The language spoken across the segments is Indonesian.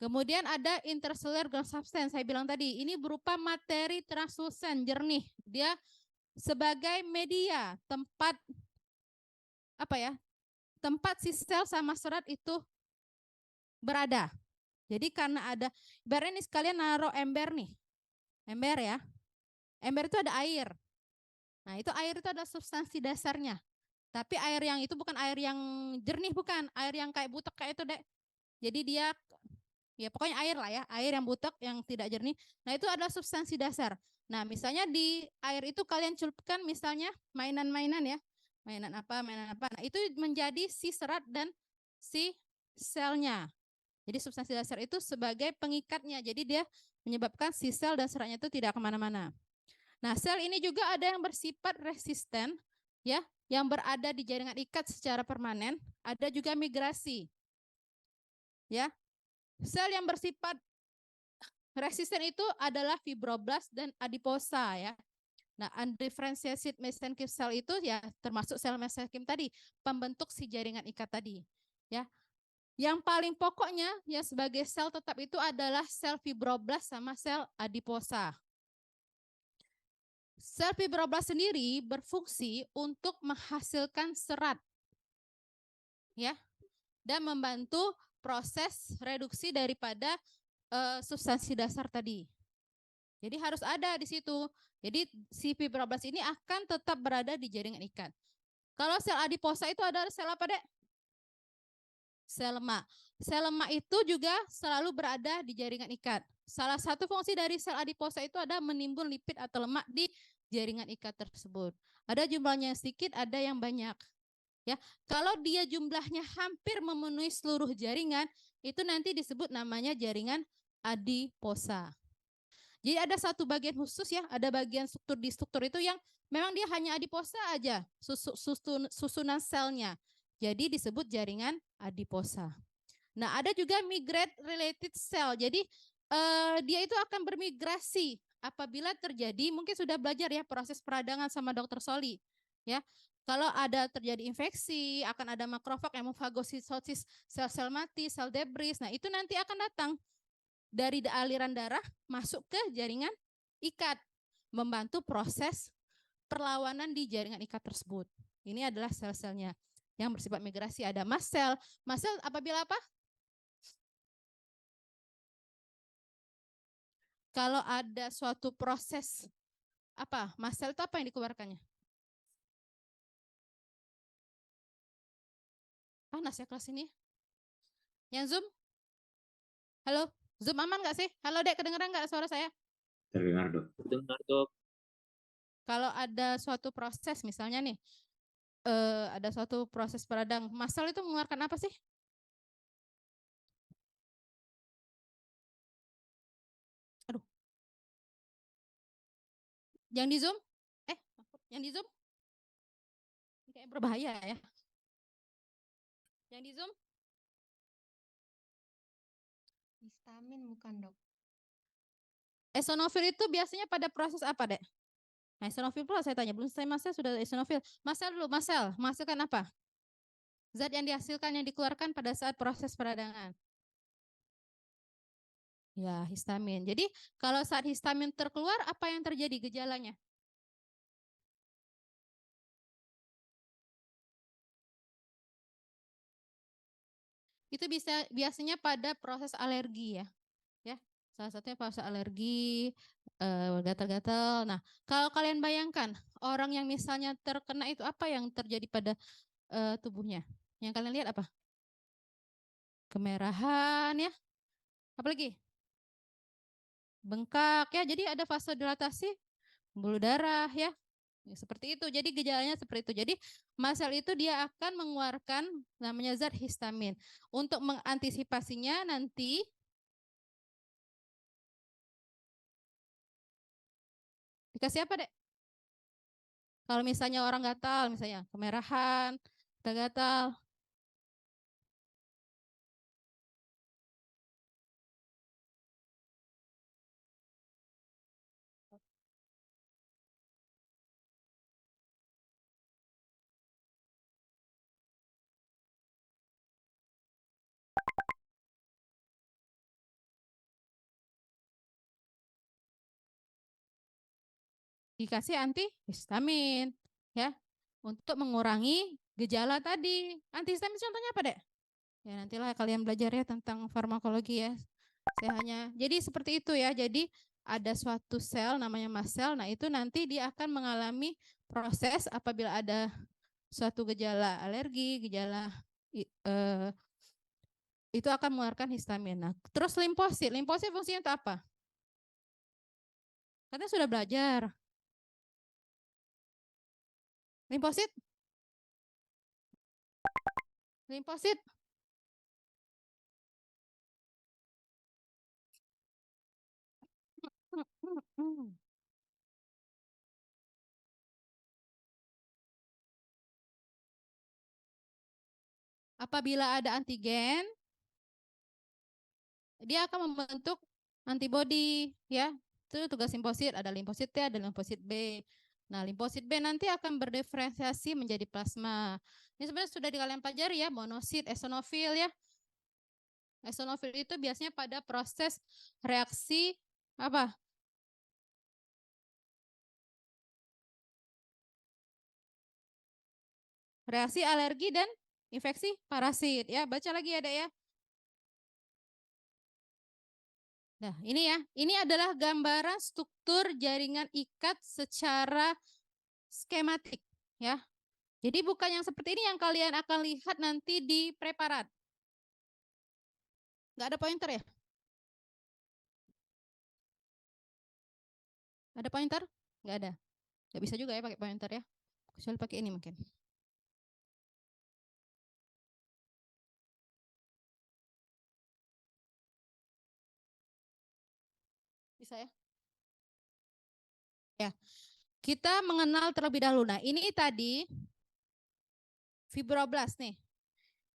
Kemudian ada intercellular ground substance, saya bilang tadi, ini berupa materi translucent, jernih. Dia sebagai media, tempat apa ya? Tempat si sel sama serat itu berada. Jadi karena ada, ibaratnya nih sekalian naruh ember nih. Ember ya. Ember itu ada air. Nah, itu air itu ada substansi dasarnya. Tapi air yang itu bukan air yang jernih, bukan. Air yang kayak butek kayak itu, Dek. Jadi dia, ya pokoknya air lah ya. Air yang butek, yang tidak jernih. Nah, itu adalah substansi dasar. Nah, misalnya di air itu kalian celupkan misalnya mainan-mainan ya. Mainan apa. Nah, itu menjadi si serat dan si selnya. Jadi substansi dasar itu sebagai pengikatnya. Jadi dia menyebabkan si sel dan seratnya itu tidak kemana-mana. Nah, sel ini juga ada yang bersifat resisten, ya, yang berada di jaringan ikat secara permanen. Ada juga migrasi, ya. Sel yang bersifat resisten itu adalah fibroblast dan adiposa, ya. Nah, undifferentiated mesenchymal cell itu ya termasuk sel mesenchymal tadi, pembentuk si jaringan ikat tadi, ya. Yang paling pokoknya ya sebagai sel tetap itu adalah sel fibroblast sama sel adiposa. Sel fibroblast sendiri berfungsi untuk menghasilkan serat, ya, dan membantu proses reduksi daripada substansi dasar tadi. Jadi harus ada di situ. Jadi si fibroblast ini akan tetap berada di jaringan ikat. Kalau sel adiposa itu adalah sel apa, Dek? Sel lemak. Sel lemak itu juga selalu berada di jaringan ikat. Salah satu fungsi dari sel adiposa itu ada menimbun lipid atau lemak di jaringan ikat tersebut. Ada jumlahnya sedikit, ada yang banyak. Ya, kalau dia jumlahnya hampir memenuhi seluruh jaringan, itu nanti disebut namanya jaringan adiposa. Jadi ada satu bagian khusus ya, ada bagian struktur di struktur itu yang memang dia hanya adiposa aja, susunan selnya. Jadi disebut jaringan adiposa. Nah, ada juga migrate related cell. Jadi dia itu akan bermigrasi apabila terjadi, mungkin sudah belajar ya proses peradangan sama Dokter Soli, ya. Kalau ada terjadi infeksi, akan ada makrofag, hemofagositosis, sel-sel mati, sel debris. Nah, itu nanti akan datang dari aliran darah masuk ke jaringan ikat, membantu proses perlawanan di jaringan ikat tersebut. Ini adalah sel-selnya yang bersifat migrasi. Ada mast cell. Mast cell apabila apa? Kalau ada suatu proses apa? Mast cell itu apa yang dikeluarkannya? Panas ya kelas ini. Yang Zoom? Halo, Zoom aman nggak sih? Halo Dek, kedengeran nggak suara saya? Terdengar, Dok. Dengar, Dok. Kalau ada suatu proses, misalnya nih, ada suatu proses peradang, mast cell itu mengeluarkan apa sih? Aduh. Yang di Zoom? Yang di Zoom? Kayak berbahaya ya. Yang di Zoom? Histamin bukan, Dok. Eosinofil itu biasanya pada proses apa, Dek? Nah, eosinofil pula saya tanya, belum selesai mast cell sudah eosinofil. Mast cell dulu, mast cell menghasilkan apa? Zat yang dihasilkan, yang dikeluarkan pada saat proses peradangan. Ya, histamin. Jadi kalau saat histamin terkeluar, apa yang terjadi gejalanya? Itu bisa biasanya pada proses alergi ya. Ya, salah satunya proses alergi, gatal-gatal. Nah, kalau kalian bayangkan orang yang misalnya terkena itu apa yang terjadi pada tubuhnya? Yang kalian lihat apa? Kemerahan ya. Apalagi? Bengkak ya. Jadi ada fase dilatasi, pembuluh darah ya. Seperti itu. Jadi gejalanya seperti itu. Jadi mast cell itu dia akan mengeluarkan namanya zat histamin. Untuk mengantisipasinya nanti dikasih apa, Dek? Kalau misalnya orang gatal, misalnya kemerahan, gatal, dikasih antihistamin ya untuk mengurangi gejala tadi. Antihistamin contohnya apa, Dek? Ya nantilah kalian belajar ya tentang farmakologi ya. Saya hanya jadi seperti itu ya. Jadi ada suatu sel namanya mast cell. Nah, itu nanti dia akan mengalami proses apabila ada suatu gejala alergi, gejala itu akan mengeluarkan histamin. Nah, terus limfosit. Limfosit fungsinya untuk apa? Katanya sudah belajar. Limfosit? Limfosit? Apabila ada antigen, dia akan membentuk antibodi ya. Itu tugas limfosit, ada limfosit T, ada limfosit B. Nah, limfosit B nanti akan berdiferensiasi menjadi plasma. Ini sebenarnya sudah kalian pelajari ya, monosit, eosinofil ya. Eosinofil itu biasanya pada proses reaksi apa? Reaksi alergi dan infeksi parasit ya. Baca lagi ada ya. Nah, ini ya. Ini adalah gambaran struktur jaringan ikat secara skematik ya. Jadi bukan yang seperti ini yang kalian akan lihat nanti di preparat. Nggak ada pointer ya? Ada pointer? Nggak ada. Nggak bisa juga ya pakai pointer ya. Kecuali pakai ini mungkin. Bisa ya? Ya. Kita mengenal terlebih dahulu. Nah, ini tadi fibroblast nih.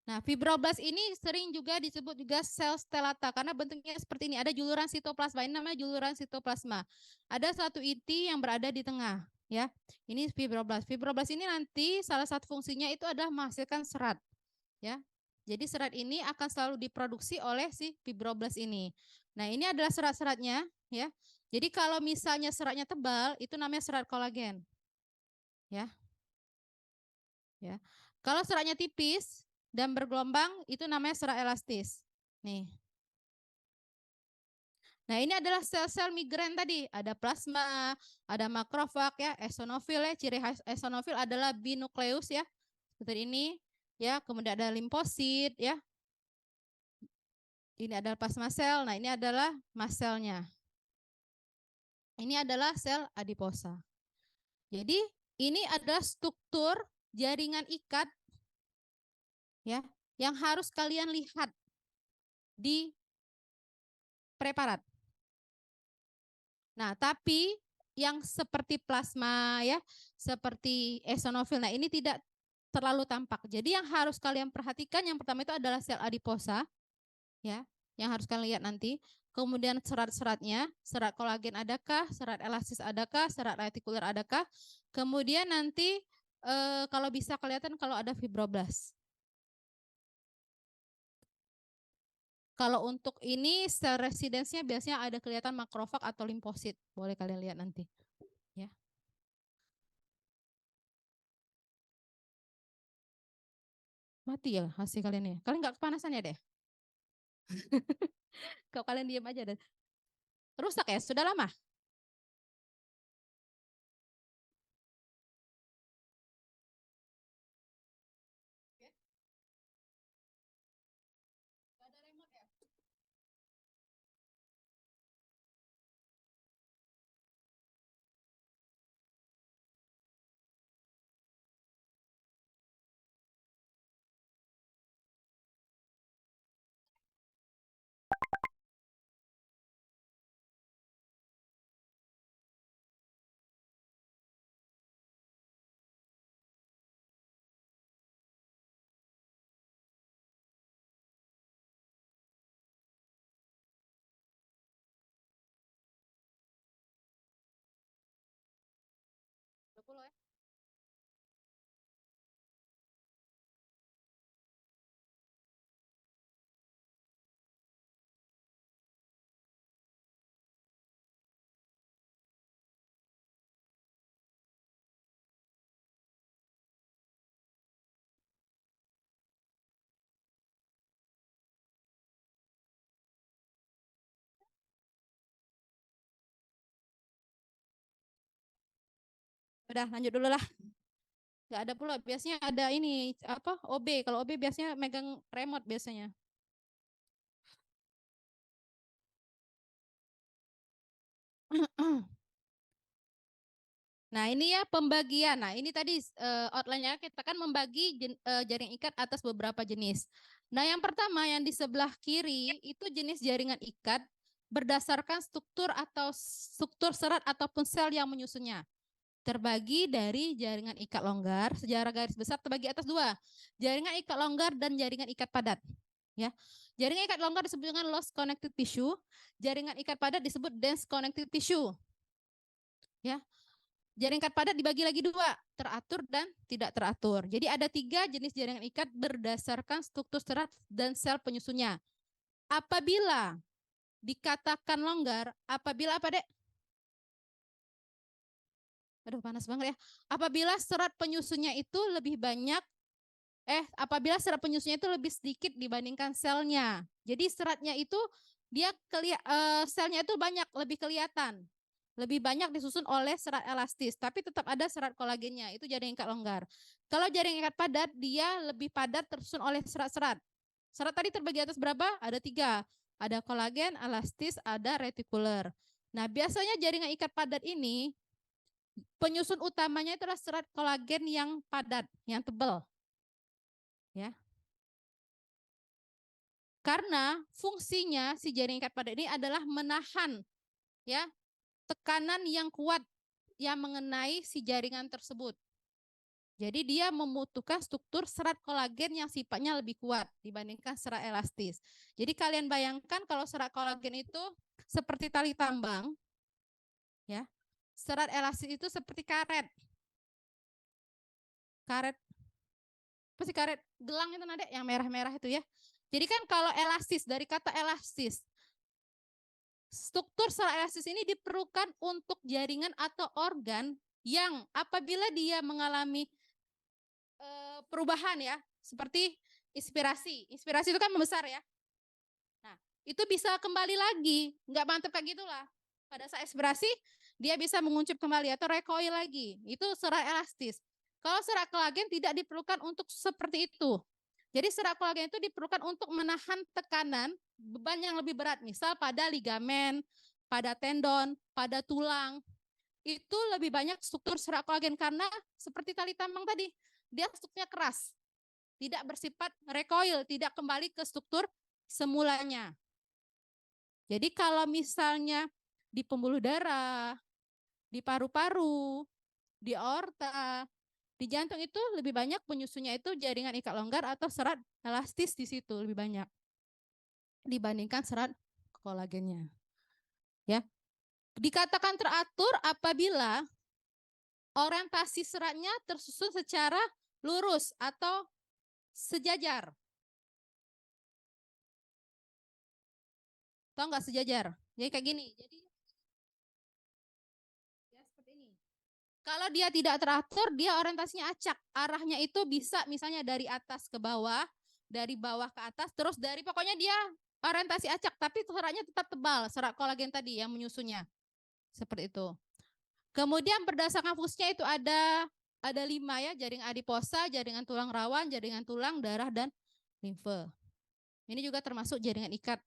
Nah, fibroblast ini sering juga disebut juga sel stellata karena bentuknya seperti ini. Ada juluran sitoplasma. Ini namanya juluran sitoplasma. Ada satu inti yang berada di tengah, ya. Ini fibroblast. Fibroblast ini nanti salah satu fungsinya itu adalah menghasilkan serat, ya. Jadi serat ini akan selalu diproduksi oleh si fibroblast ini. Nah, ini adalah serat-seratnya, ya. Jadi kalau misalnya seratnya tebal, itu namanya serat kolagen, ya. Ya. Kalau seratnya tipis dan bergelombang itu namanya serat elastis. Nih. Nah, ini adalah sel-sel migran tadi. Ada plasma, ada makrofag ya, eosinofil ya. Ciri khas eosinofil adalah binukleus ya. Seperti ini ya, kemudian ada limfosit ya. Ini adalah plasma sel. Nah, ini adalah mast selnya. Ini adalah sel adiposa. Jadi, ini adalah struktur jaringan ikat ya yang harus kalian lihat di preparat. Nah, tapi yang seperti plasma ya, seperti eosinofil. Nah, ini tidak terlalu tampak. Jadi yang harus kalian perhatikan yang pertama itu adalah sel adiposa ya, yang harus kalian lihat nanti. Kemudian serat-seratnya, serat kolagen adakah, serat elastis adakah, serat retikuler adakah. Kemudian nanti kalau bisa kelihatan kalau ada fibroblast. Kalau untuk ini sel residensinya biasanya ada kelihatan makrofag atau limfosit. Boleh kalian lihat nanti. Ya. Mati ya hasil kalian ya. Kalian nggak kepanasan ya deh? Kalau kalian diam aja dan rusak ya, sudah lama. Udah lanjut dulu lah. Nggak ada pula, biasanya ada ini apa OB. Kalau OB biasanya megang remote biasanya. Nah, ini ya pembagian. Nah, ini tadi outline-nya kita kan membagi jaring ikat atas beberapa jenis. Nah, yang pertama yang di sebelah kiri itu jenis jaringan ikat berdasarkan struktur serat ataupun sel yang menyusunnya. Terbagi dari jaringan ikat longgar secara garis besar terbagi atas dua. Jaringan ikat longgar dan jaringan ikat padat. Ya. Jaringan ikat longgar disebut dengan loose connective tissue, jaringan ikat padat disebut dense connective tissue. Ya. Jaringan ikat padat dibagi lagi dua, teratur dan tidak teratur. Jadi ada 3 jenis jaringan ikat berdasarkan struktur serat dan sel penyusunnya. Apabila dikatakan longgar, apabila apa, Dek? Aduh, panas banget ya. Apabila serat penyusunnya itu lebih banyak, apabila serat penyusunnya itu lebih sedikit dibandingkan selnya. Jadi seratnya itu dia selnya itu banyak, lebih kelihatan. Lebih banyak disusun oleh serat elastis, tapi tetap ada serat kolagennya, itu jaringan ikat longgar. Kalau jaringan ikat padat, dia lebih padat tersusun oleh serat-serat. Serat tadi terbagi atas berapa? Ada 3. Ada kolagen, elastis, ada retikuler. Nah, biasanya jaringan ikat padat ini, penyusun utamanya adalah serat kolagen yang padat, yang tebal. Ya. Karena fungsinya si jaringan ikat padat ini adalah menahan ya tekanan yang kuat yang mengenai si jaringan tersebut. Jadi dia membutuhkan struktur serat kolagen yang sifatnya lebih kuat dibandingkan serat elastis. Jadi kalian bayangkan kalau serat kolagen itu seperti tali tambang, ya. Serat elastis itu seperti karet. Pasti karet gelang itu ada yang merah-merah itu ya. Jadi kan kalau elastis, dari kata elastis, struktur serat elastis ini diperlukan untuk jaringan atau organ yang apabila dia mengalami perubahan ya, seperti inspirasi. Inspirasi itu kan membesar ya. Nah, itu bisa kembali lagi, nggak mantep kayak gitulah. Pada saat inspirasi, dia bisa menguncup kembali atau recoil lagi. Itu serat elastis. Kalau serat kolagen tidak diperlukan untuk seperti itu. Jadi serat kolagen itu diperlukan untuk menahan tekanan beban yang lebih berat. Misal pada ligamen, pada tendon, pada tulang. Itu lebih banyak struktur serat kolagen karena seperti tali tambang tadi. Dia strukturnya keras. Tidak bersifat recoil, tidak kembali ke struktur semulanya. Jadi kalau misalnya di pembuluh darah, di paru-paru, di aorta, di jantung itu lebih banyak penyusunnya itu jaringan ikat longgar atau serat elastis di situ lebih banyak dibandingkan serat kolagennya. Ya. Dikatakan teratur apabila orientasi seratnya tersusun secara lurus atau sejajar. Tahu nggak sejajar? Jadi kayak gini. Jadi ya seperti ini. Kalau dia tidak teratur, dia orientasinya acak. Arahnya itu bisa misalnya dari atas ke bawah, dari bawah ke atas, terus dari pokoknya dia orientasi acak, tapi seratnya tetap tebal, serat kolagen tadi yang menyusunnya. Seperti itu. Kemudian berdasarkan fungsinya itu ada 5 ya, jaring adiposa, jaringan tulang rawan, jaringan tulang, darah, dan limfe. Ini juga termasuk jaringan ikat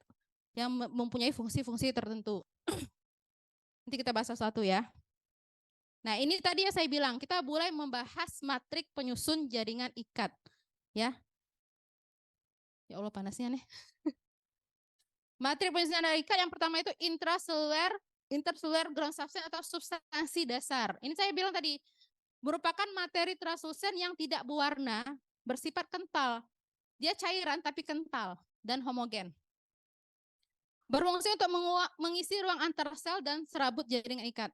yang mempunyai fungsi-fungsi tertentu. Nanti kita bahas satu ya. Nah, ini tadi yang saya bilang, kita mulai membahas matrik penyusun jaringan ikat. Ya. Ya Allah panasnya nih. Matrik penyusun jaringan ikat yang pertama itu intercellular ground substance atau substansi dasar. Ini saya bilang tadi, merupakan materi translucent yang tidak berwarna, bersifat kental. Dia cairan tapi kental dan homogen. Berfungsi untuk mengisi ruang antar sel dan serabut jaringan ikat.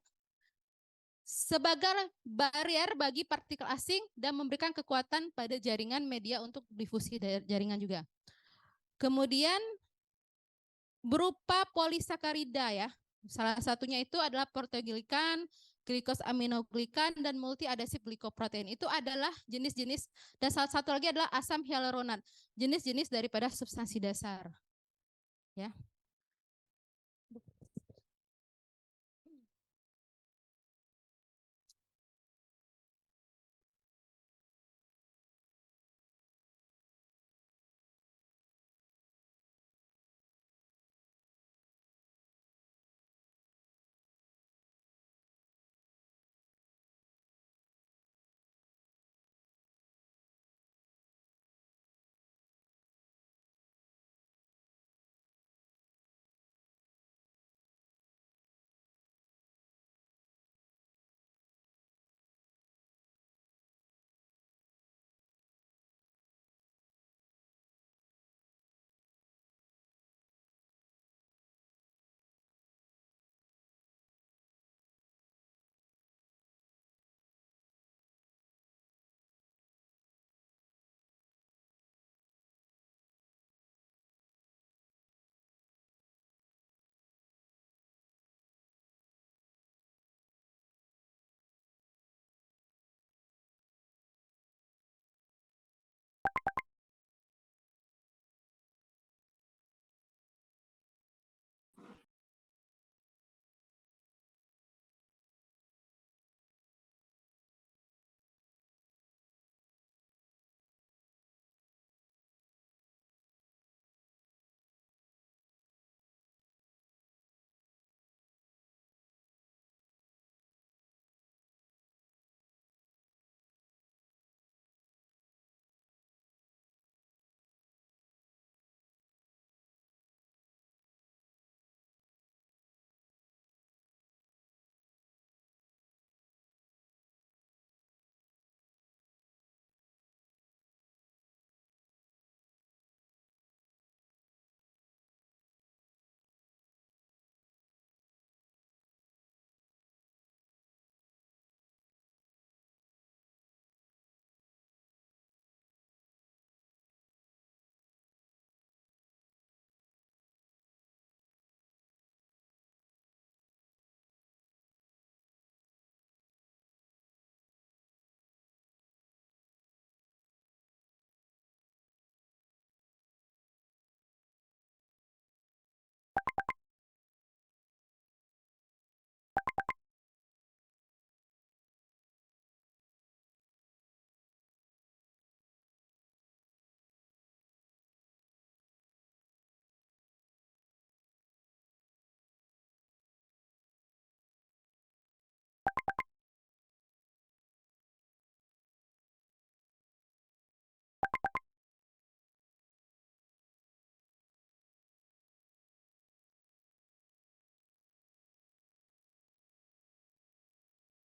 Sebagai barrier bagi partikel asing dan memberikan kekuatan pada jaringan media untuk difusi jaringan juga. Kemudian berupa polisakarida ya. Salah satunya itu adalah proteoglikan, glikosaminoglikan, dan multiadesif glikoprotein. Itu adalah jenis-jenis, dan salah satu lagi adalah asam hyaluronat, jenis-jenis daripada substansi dasar. Ya.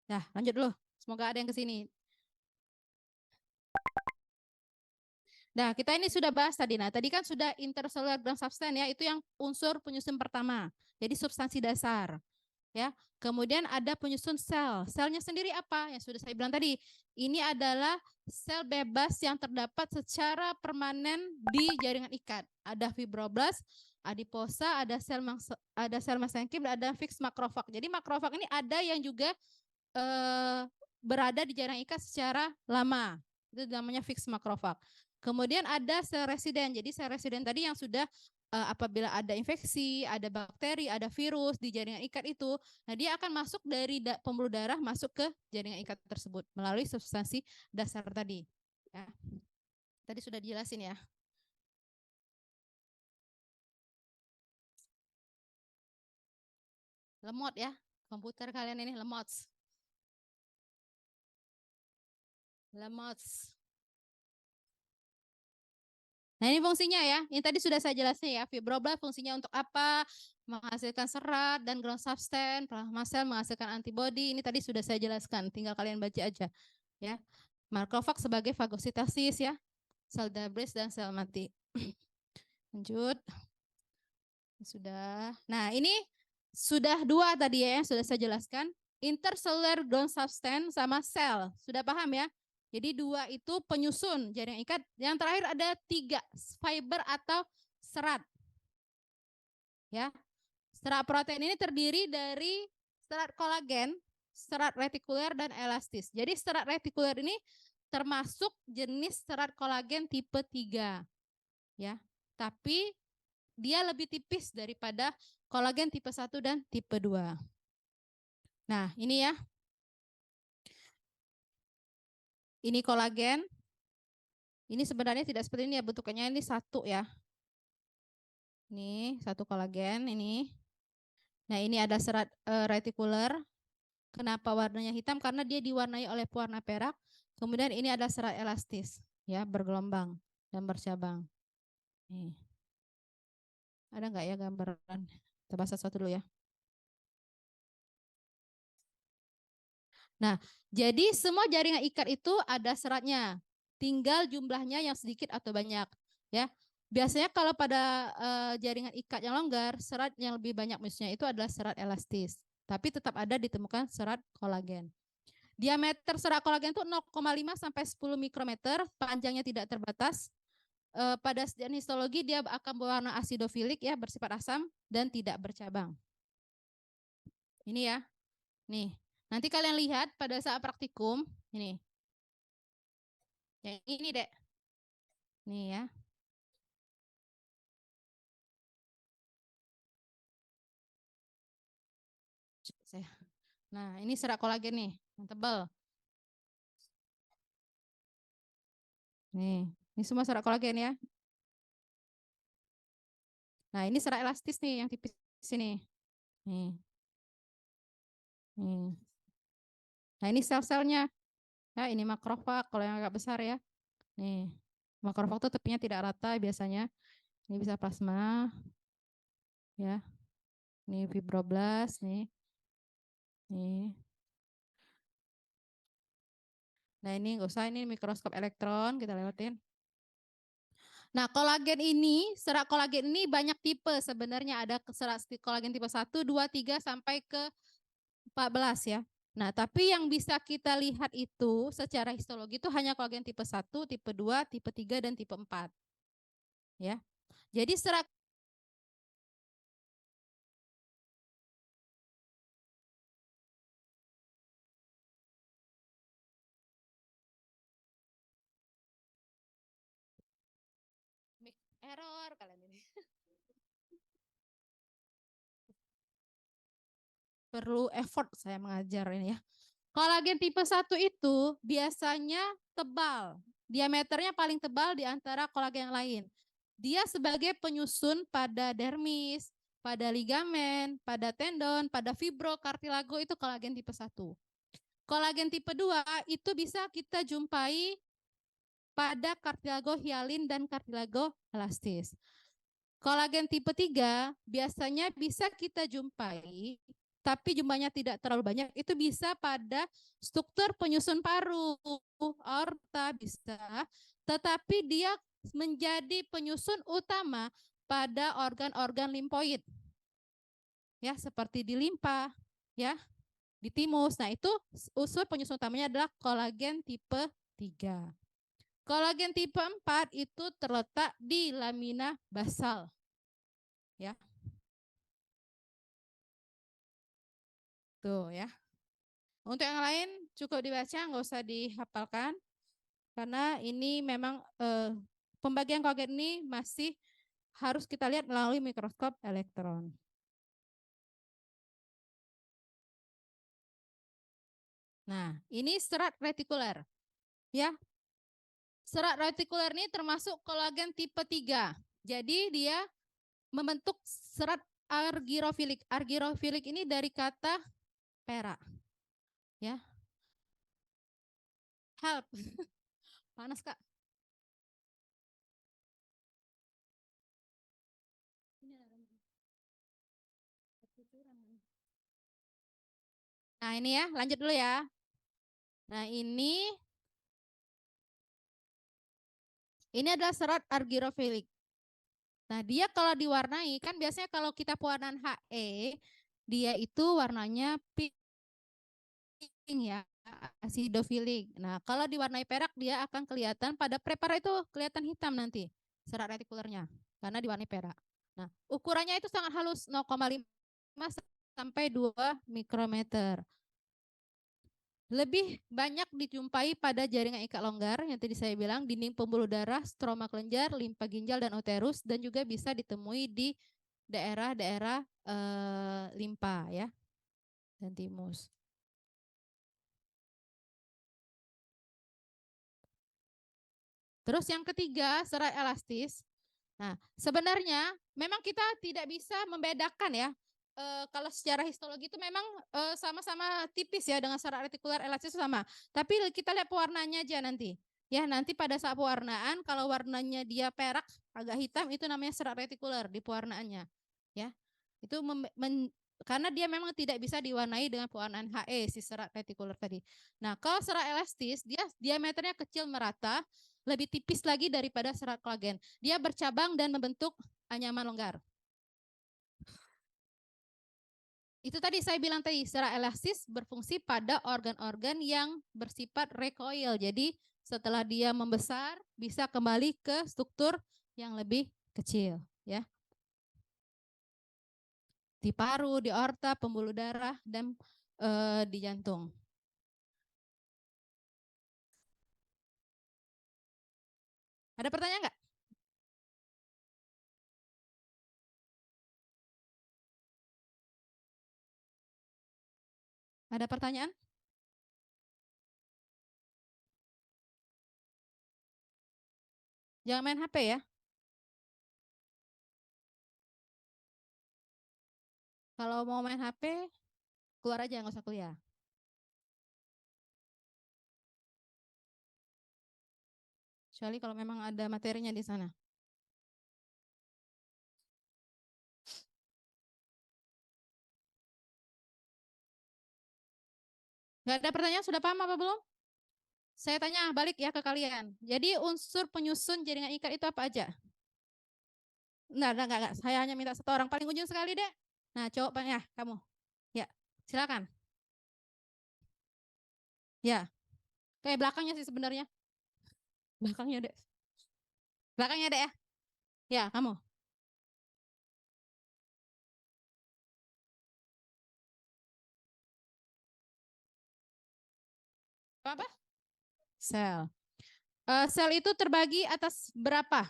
Nah, lanjut dulu. Semoga ada yang ke sini. Nah, kita ini sudah bahas tadi. Nah, tadi kan sudah intercellular ground substance ya, itu yang unsur penyusun pertama. Jadi substansi dasar. Ya. Kemudian ada penyusun sel. Selnya sendiri apa? Yang sudah saya bilang tadi. Ini adalah sel bebas yang terdapat secara permanen di jaringan ikat. Ada fibroblast, adiposa, ada sel mesenkim, ada fix makrofag. Jadi makrofag ini ada yang juga berada di jaringan ikat secara lama. Itu namanya fix makrofag. Kemudian ada sel residen. Jadi sel residen tadi yang sudah apabila ada infeksi, ada bakteri, ada virus di jaringan ikat itu, nah dia akan masuk dari pembuluh darah masuk ke jaringan ikat tersebut melalui substansi dasar tadi. Ya. Tadi sudah dijelasin ya. Lemot ya, komputer kalian ini lemot. Lemot. Nah ini fungsinya ya, ini tadi sudah saya jelaskan ya, fibroblast fungsinya untuk apa, menghasilkan serat dan ground substance, plasma sel menghasilkan antibodi, ini tadi sudah saya jelaskan, tinggal kalian baca aja ya. Makrofag sebagai fagositosis ya, sel debris dan sel mati. Lanjut, sudah. Nah ini sudah dua tadi ya, yang sudah saya jelaskan, intercellular ground substance sama sel, sudah paham ya? Jadi dua itu penyusun jaringan ikat. Yang terakhir ada tiga, fiber atau serat. Ya, serat protein ini terdiri dari serat kolagen, serat retikuler dan elastis. Jadi serat retikuler ini termasuk jenis serat kolagen tipe 3. Ya. Tapi dia lebih tipis daripada kolagen tipe 1 dan tipe 2. Nah, ini ya. Ini kolagen. Ini sebenarnya tidak seperti ini ya, bentukannya ini satu ya. Ini satu kolagen ini. Nah, ini ada serat retikuler. Kenapa warnanya hitam? Karena dia diwarnai oleh pewarna perak. Kemudian ini ada serat elastis, ya, bergelombang dan bercabang. Nih. Ada nggak ya gambaran? Kita bahas satu dulu ya. Nah, jadi semua jaringan ikat itu ada seratnya. Tinggal jumlahnya yang sedikit atau banyak, ya. Biasanya kalau pada jaringan ikat yang longgar, serat yang lebih banyak misalnya itu adalah serat elastis. Tapi tetap ada ditemukan serat kolagen. Diameter serat kolagen itu 0,5 sampai 10 mikrometer, panjangnya tidak terbatas. Pada sediaan histologi dia akan berwarna asidofilik ya, bersifat asam dan tidak bercabang. Ini ya. Nih, nanti kalian lihat pada saat praktikum, ini. Yang ini, Dek. Nih ya. Nah, ini serat kolagen nih, yang tebal. Nih, ini semua serat kolagen ya. Nah, ini serat elastis nih yang tipis sini. Nih. Nih. Nah, ini sel-selnya. Ya, ini makrofag kalau yang agak besar ya. Nih. Makrofag tuh tepinya tidak rata biasanya. Ini bisa plasma. Ya. Ini fibroblast nih. Nih. Nah, ini enggak usah, ini mikroskop elektron kita lewatin. Nah, serat kolagen ini banyak tipe sebenarnya. Ada serat kolagen tipe 1, 2, 3 sampai ke 14 ya. Nah, tapi yang bisa kita lihat itu secara histologi itu hanya kolagen tipe 1, tipe 2, tipe 3 dan tipe 4. Ya. Jadi serat error kalian ini. Perlu effort saya mengajar ini ya. Kolagen tipe 1 itu biasanya tebal. Diameternya paling tebal di antara kolagen yang lain. Dia sebagai penyusun pada dermis, pada ligamen, pada tendon, pada fibrokartilago itu kolagen tipe 1. Kolagen tipe 2 itu bisa kita jumpai pada kartilago hialin dan kartilago elastis. Kolagen tipe 3 biasanya bisa kita jumpai, tapi jumlahnya tidak terlalu banyak. Itu bisa pada struktur penyusun paru, aorta bisa, tetapi dia menjadi penyusun utama pada organ-organ limfoid. Ya, seperti di limpa, ya, di timus. Nah, itu unsur penyusun utamanya adalah kolagen tipe 3. Kolagen tipe 4 itu terletak di lamina basal. Ya. Tuh ya. Untuk yang lain cukup dibaca, nggak usah dihafalkan. Karena ini memang pembagian kolagen ini masih harus kita lihat melalui mikroskop elektron. Nah, ini serat retikuler. Ya. Serat retikuler ini termasuk kolagen tipe 3. Jadi dia membentuk serat argirofilik. Argirofilik ini dari kata perak. Ya. Help. Panas, Kak. Nah, ini ya, lanjut dulu ya. Nah, ini adalah serat argirofilik. Nah, dia kalau diwarnai, kan biasanya kalau kita pewarnaan HE, dia itu warnanya pink ya, asidofilik. Nah, kalau diwarnai perak, dia akan kelihatan pada preparat itu kelihatan hitam nanti, serat retikulernya, karena diwarnai perak. Nah, ukurannya itu sangat halus, 0,5 sampai 2 mikrometer. Lebih banyak dijumpai pada jaringan ikat longgar yang tadi saya bilang, dinding pembuluh darah, stroma kelenjar, limpa ginjal dan uterus, dan juga bisa ditemui di daerah-daerah limpa ya dan timus. Terus yang ketiga, serat elastis. Nah, sebenarnya memang kita tidak bisa membedakan ya. Kalau secara histologi itu memang sama-sama tipis ya dengan serat retikuler elastis sama. Tapi kita lihat pewarnanya aja nanti. Ya, nanti pada saat pewarnaan kalau warnanya dia perak agak hitam itu namanya serat retikuler di pewarnaannya. Ya. Itu karena dia memang tidak bisa diwarnai dengan pewarnaan HE si serat retikuler tadi. Nah, kalau serat elastis dia diameternya kecil merata, lebih tipis lagi daripada serat kolagen. Dia bercabang dan membentuk anyaman longgar. Itu tadi saya bilang tadi, serat elastis berfungsi pada organ-organ yang bersifat recoil. Jadi setelah dia membesar bisa kembali ke struktur yang lebih kecil, ya. Di paru, di aorta, pembuluh darah dan di jantung. Ada pertanyaan nggak? Ada pertanyaan? Jangan main HP ya. Kalau mau main HP, keluar aja, nggak usah kuliah. Kecuali kalau memang ada materinya di sana. Nggak ada pertanyaan, sudah paham apa belum? Saya tanya balik ya ke kalian. Jadi unsur penyusun jaringan ikat itu apa aja? Enggak. Saya hanya minta satu orang paling ujung sekali deh. Nah, cowok ya, kamu. Ya, silakan. Ya, kayak belakangnya sih sebenarnya. Belakangnya deh. Belakangnya deh ya. Ya, kamu. Apa? Sel. Sel itu terbagi atas berapa?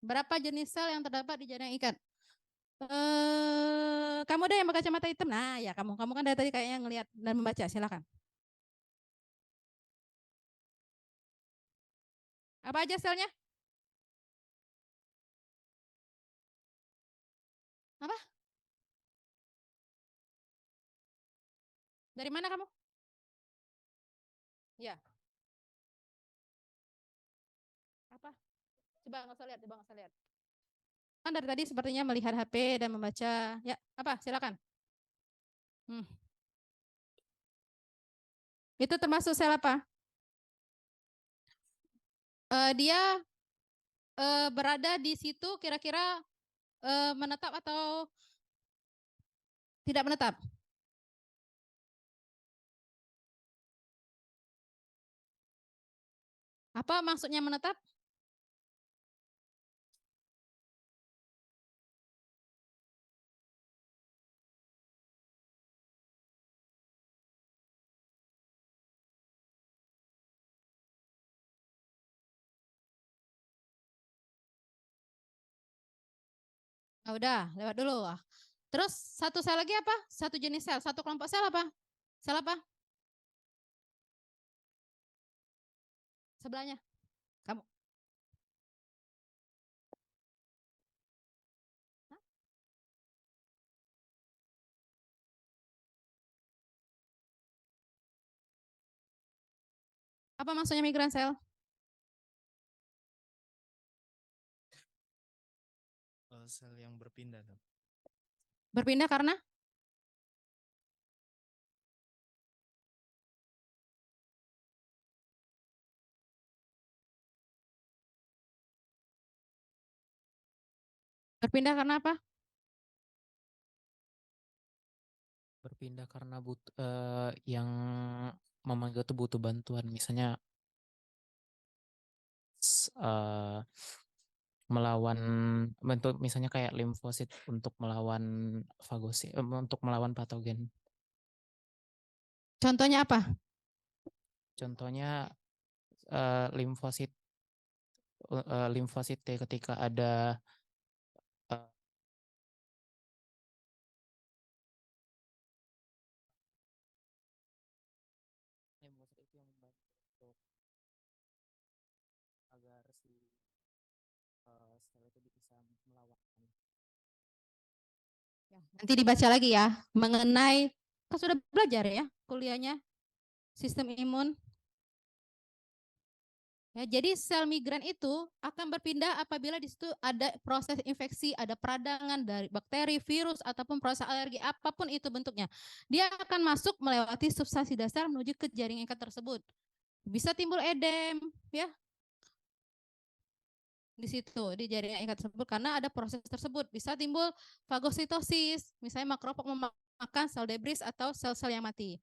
Berapa jenis sel yang terdapat di jaringan ikat? Kamu deh yang berkacamata hitam. Nah, ya kamu. Kamu kan dari tadi kayaknya ngelihat dan membaca. Silakan. Apa aja selnya? Apa? Dari mana kamu? Ya. Apa? Coba nggak usah lihat, coba nggak usah lihat. Kan dari tadi sepertinya melihat HP dan membaca. Ya, apa? Silakan. Hmm. Itu termasuk sel apa? Dia berada di situ kira-kira menetap atau tidak menetap? Apa maksudnya menetap? Nah, udah, lewat dulu. Terus satu sel lagi apa? Satu jenis sel, satu kelompok sel apa? Sel apa? Sebelahnya. Kamu. Hah? Apa maksudnya migran sel? Sel yang berpindah. Berpindah karena? Berpindah karena apa? Berpindah karena yang memanggil itu butuh bantuan, misalnya melawan bentuk misalnya kayak limfosit untuk melawan fagosit, untuk melawan patogen. Contohnya apa? Contohnya limfosit T ketika ada limfosit itu yang membantu untuk agar si sel itu bisa melawan. Nanti dibaca lagi ya mengenai, kan sudah belajar ya kuliahnya sistem imun. Ya, jadi sel migran itu akan berpindah apabila di situ ada proses infeksi, ada peradangan dari bakteri, virus, ataupun proses alergi, apapun itu bentuknya. Dia akan masuk melewati substansi dasar menuju ke jaring ikat tersebut. Bisa timbul edem, ya, di situ, di jaringan ikat tersebut, karena ada proses tersebut. Bisa timbul fagositosis, misalnya makrofag memakan sel debris atau sel-sel yang mati.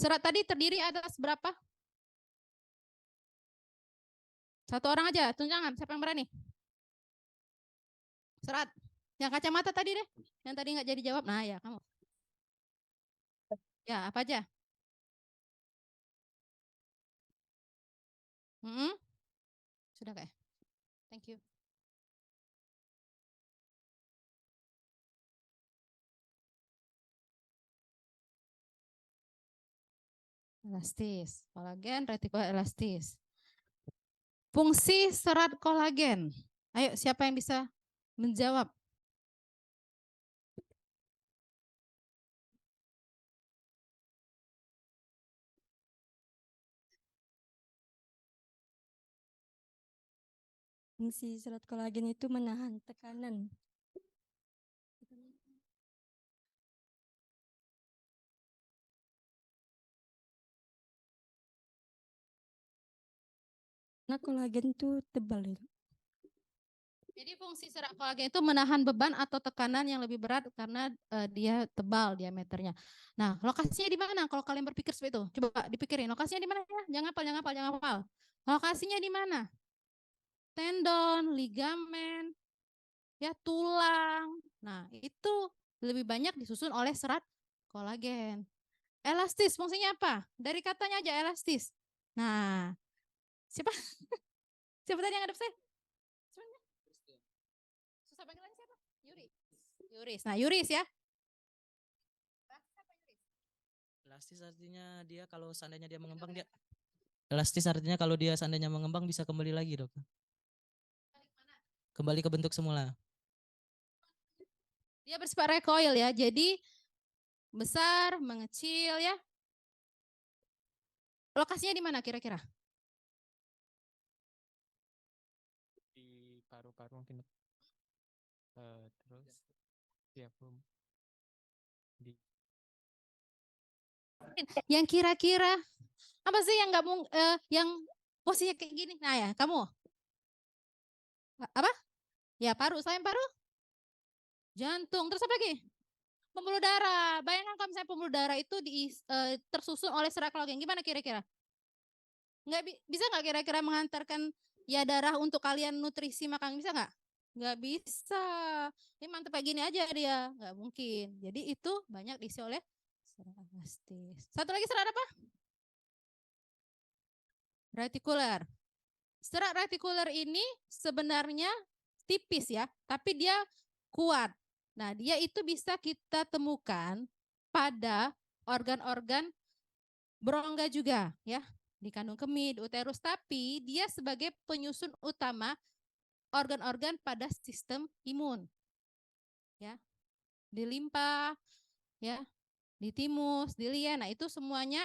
Serat tadi terdiri atas berapa? Satu orang aja, tunjangan. Siapa yang berani? Serat. Yang kacamata tadi deh. Yang tadi nggak jadi jawab. Nah ya, kamu. Ya, apa aja? Sudah kayak. Thank you. Elastis, kolagen, retikular elastis. Fungsi serat kolagen. Ayo, siapa yang bisa menjawab? Fungsi serat kolagen itu menahan tekanan. Karena kolagen itu tebal itu. Jadi fungsi serat kolagen itu menahan beban atau tekanan yang lebih berat karena dia tebal diameternya. Nah, lokasinya di mana? Kalau kalian berpikir seperti itu, coba dipikirin lokasinya di mana ya? Jangan hafal. Lokasinya di mana? Tendon, ligamen, ya tulang. Nah, itu lebih banyak disusun oleh serat kolagen. Elastis fungsinya apa? Dari katanya aja elastis. Nah, siapa? Siapa tadi yang ngadep saya? Susah panggilannya siapa? Yuris. Yuris. Nah, Yuris ya. Elastis artinya dia kalau seandainya dia mengembang dia elastis artinya kalau dia seandainya mengembang bisa kembali lagi, Dok. Kembali ke bentuk semula. Dia bersifat recoil ya. Jadi besar, mengecil ya. Lokasinya di mana kira-kira? Di paru-paru mungkin. Terus diafragma. Di Yang kira-kira apa sih yang nggak yang posisinya kayak gini? Nah ya, kamu apa? Ya paru, selain paru, jantung, terus apa lagi? Pembuluh darah. Bayangkan kalau misalnya pembuluh darah itu tersusun oleh serat kolagen, gimana kira-kira? Bisa nggak kira-kira mengantarkan ya darah untuk kalian nutrisi makan, bisa nggak? Nggak bisa. Ini mantep kayak gini aja dia, nggak mungkin. Jadi itu banyak diisi oleh serat elastis. Satu lagi serat apa? Retikuler. Serat retikuler ini sebenarnya tipis ya, tapi dia kuat. Nah, dia itu bisa kita temukan pada organ-organ berongga juga ya, di kandung kemih, di uterus, tapi dia sebagai penyusun utama organ-organ pada sistem imun. Ya. Di limpa, ya, di timus, di lia. Nah, itu semuanya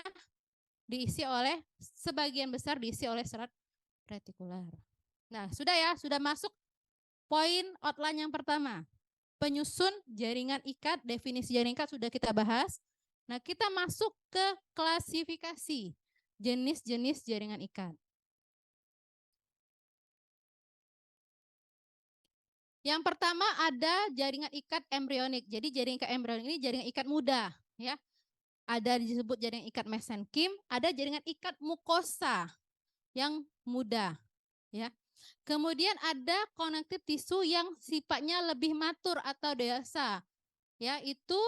diisi oleh sebagian besar diisi oleh serat retikuler. Nah, sudah ya, sudah masuk poin outline yang pertama. Penyusun jaringan ikat, definisi jaringan ikat sudah kita bahas. Nah, kita masuk ke klasifikasi jenis-jenis jaringan ikat. Yang pertama ada jaringan ikat embrionik. Jadi jaringan ikat embrionik ini jaringan ikat muda, ya. Ada disebut jaringan ikat mesenkim, ada jaringan ikat mukosa yang muda, ya. Kemudian ada konektif tisu yang sifatnya lebih matur atau dewasa, ya. Itu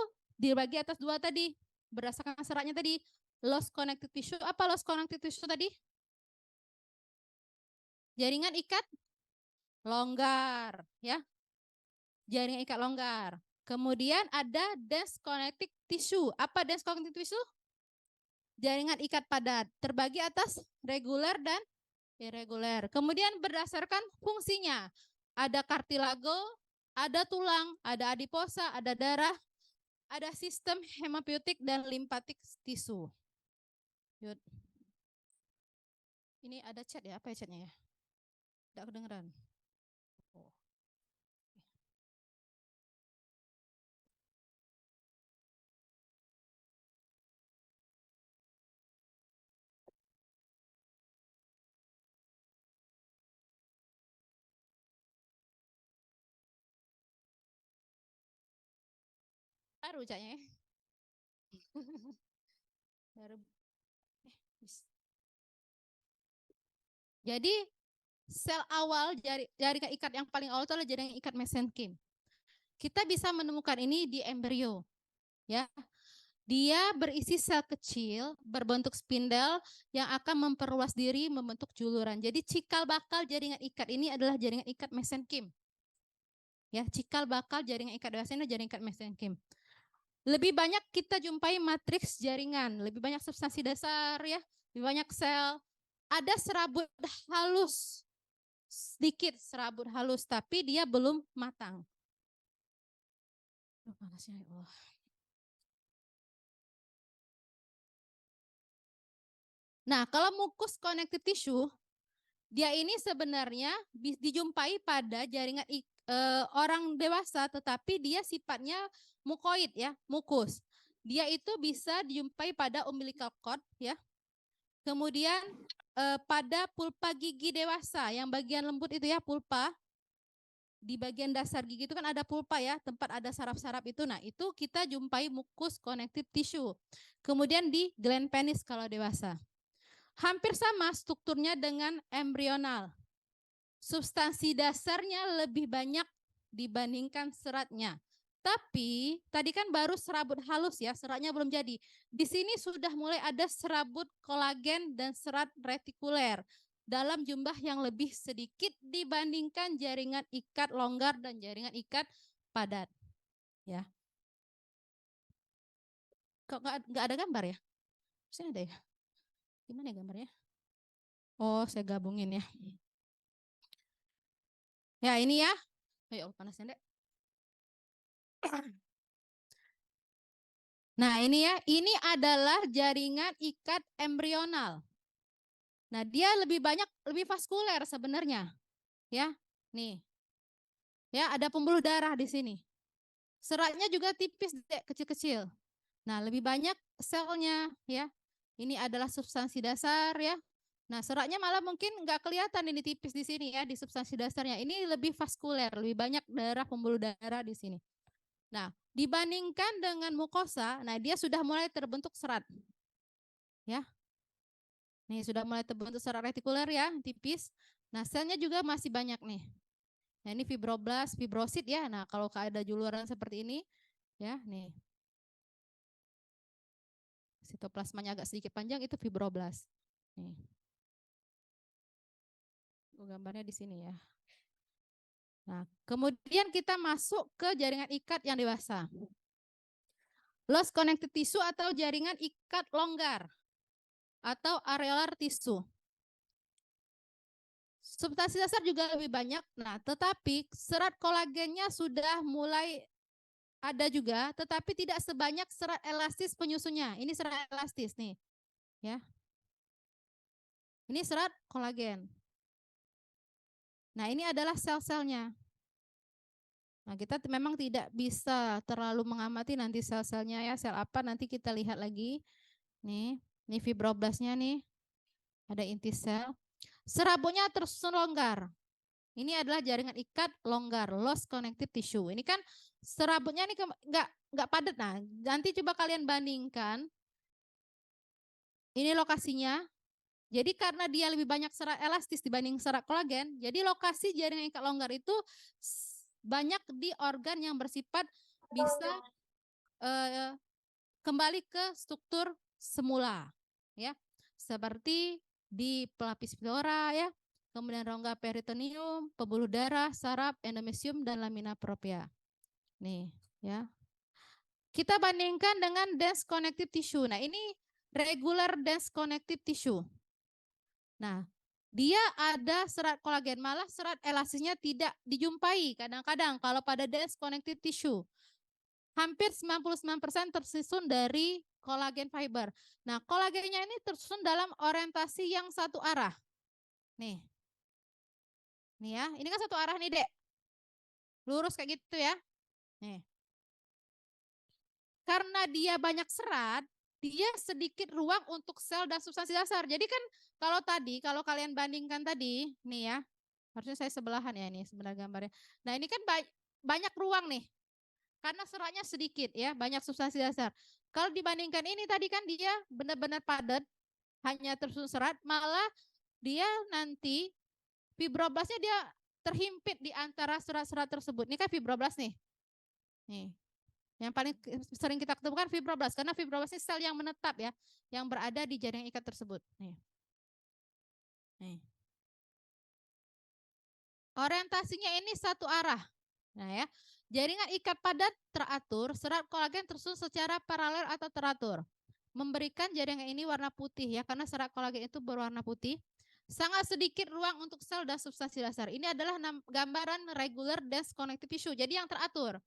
dibagi atas dua tadi, berdasarkan seratnya tadi. Loss connective tissue, apa loss connective tissue tadi? Jaringan ikat longgar, ya. Jaringan ikat longgar. Kemudian ada dense connective tissue. Apa dense connective tissue? Jaringan ikat padat, terbagi atas reguler dan irreguler. Kemudian berdasarkan fungsinya, ada kartilago, ada tulang, ada adiposa, ada darah, ada sistem hematopoietik dan limpatik tisu. Yud. Ini ada chat ya, apa ya chatnya ya? Tidak kedengeran. Oh. Baru caknya ya. Baru. Jadi sel awal jaringan ikat yang paling awal itu adalah jaringan ikat mesenkim. Kita bisa menemukan ini di embrio, ya. Dia berisi sel kecil berbentuk spindel yang akan memperluas diri membentuk juluran. Jadi cikal bakal jaringan ikat ini adalah jaringan ikat mesenkim. Ya, cikal bakal jaringan ikat dewasa ini jaringan ikat mesenkim. Lebih banyak kita jumpai matriks jaringan, lebih banyak substansi dasar ya, lebih banyak sel. Ada serabut halus, sedikit serabut halus, tapi dia belum matang. Panasnya ya Allah. Nah, kalau mukus connective tissue, dia ini sebenarnya dijumpai pada jaringan orang dewasa, tetapi dia sifatnya mukoid ya, mukus. Dia itu bisa dijumpai pada umbilical cord ya. Kemudian pada pulpa gigi dewasa, yang bagian lembut itu ya, pulpa. Di bagian dasar gigi itu kan ada pulpa ya, tempat ada saraf-saraf itu. Nah, itu kita jumpai mukus connective tissue. Kemudian di gland penis kalau dewasa. Hampir sama strukturnya dengan embrional. Substansi dasarnya lebih banyak dibandingkan seratnya. Tapi tadi kan baru serabut halus ya, seratnya belum jadi. Di sini sudah mulai ada serabut kolagen dan serat retikuler dalam jumlah yang lebih sedikit dibandingkan jaringan ikat longgar dan jaringan ikat padat. Ya. Kok nggak ada gambar ya? Saya ada ya? Gimana ya gambarnya? Oh, saya gabungin ya. Ya ini ya. Ayo panasnya Dek. Nah ini ya, ini adalah jaringan ikat embrional. Nah dia lebih banyak, lebih vaskuler sebenarnya. Ya, nih. Ya ada pembuluh darah di sini. Seratnya juga tipis Dek, kecil-kecil. Nah lebih banyak selnya ya. Ini adalah substansi dasar ya. Nah seratnya malah mungkin nggak kelihatan ini tipis di sini ya, di substansi dasarnya. Ini lebih vaskuler, lebih banyak darah, pembuluh darah di sini. Nah, dibandingkan dengan mukosa, nah dia sudah mulai terbentuk serat. Ya. Nih sudah mulai terbentuk serat retikuler ya, tipis. Nah, selnya juga masih banyak nih. Nah, ini fibroblast, fibrosit ya. Nah, kalau ada juluran seperti ini, ya, nih. Sitoplasmanya agak sedikit panjang itu fibroblast. Nih. Gambarnya di sini ya. Nah, kemudian kita masuk ke jaringan ikat yang dewasa. Loose connective tissue atau jaringan ikat longgar atau areolar tissue. Substansi dasar juga lebih banyak. Nah, tetapi serat kolagennya sudah mulai ada juga, tetapi tidak sebanyak serat elastis penyusunnya. Ini serat elastis nih. Ya. Ini serat kolagen. Nah, ini adalah sel-selnya. Nah, kita memang tidak bisa terlalu mengamati nanti sel-selnya ya, sel apa nanti kita lihat lagi. Nih, ini fibroblastnya nih. Ada inti sel. Serabutnya tersusun longgar. Ini adalah jaringan ikat longgar, loose connective tissue. Ini kan serabutnya ini nggak padat. Nah, nanti coba kalian bandingkan. Ini lokasinya. Jadi karena dia lebih banyak serat elastis dibanding serat kolagen, jadi lokasi jaringan ikat longgar itu banyak di organ yang bersifat bisa kembali ke struktur semula, ya, seperti di pelapis pleura, ya, kemudian rongga peritoneum, pembuluh darah, saraf, endomesium, dan lamina propria. Nih, ya. Kita bandingkan dengan dense connective tissue. Nah, ini regular dense connective tissue. Nah, dia ada serat kolagen, malah serat elastisnya tidak dijumpai kadang-kadang kalau pada dense connective tissue. Hampir 99% tersusun dari kolagen fiber. Nah, kolagennya ini tersusun dalam orientasi yang satu arah. Nih. Nih ya, ini kan satu arah nih, Dek. Lurus kayak gitu ya. Nih. Karena dia banyak serat, dia sedikit ruang untuk sel dan substansi dasar. Jadi kan kalau kalian bandingkan tadi, nih ya, harusnya saya sebelahan ya ini sebenarnya gambarnya. Nah ini kan banyak ruang nih, karena seratnya sedikit ya, banyak substansi dasar. Kalau dibandingkan ini tadi kan dia benar-benar padat, hanya tersusun serat, malah dia nanti fibroblastnya dia terhimpit di antara serat-serat tersebut. Ini kan fibroblast nih. Nih. Yang paling sering kita ketemukan fibroblast, karena fibroblast ini sel yang menetap ya, yang berada di jaringan ikat tersebut. Nih. Orientasinya ini satu arah. Nah ya, jaringan ikat padat teratur, serat kolagen tersusun secara paralel atau teratur. Memberikan jaringan ini warna putih ya, karena serat kolagen itu berwarna putih. Sangat sedikit ruang untuk sel dan substansi dasar. Ini adalah gambaran regular dense connective tissue, jadi yang teratur.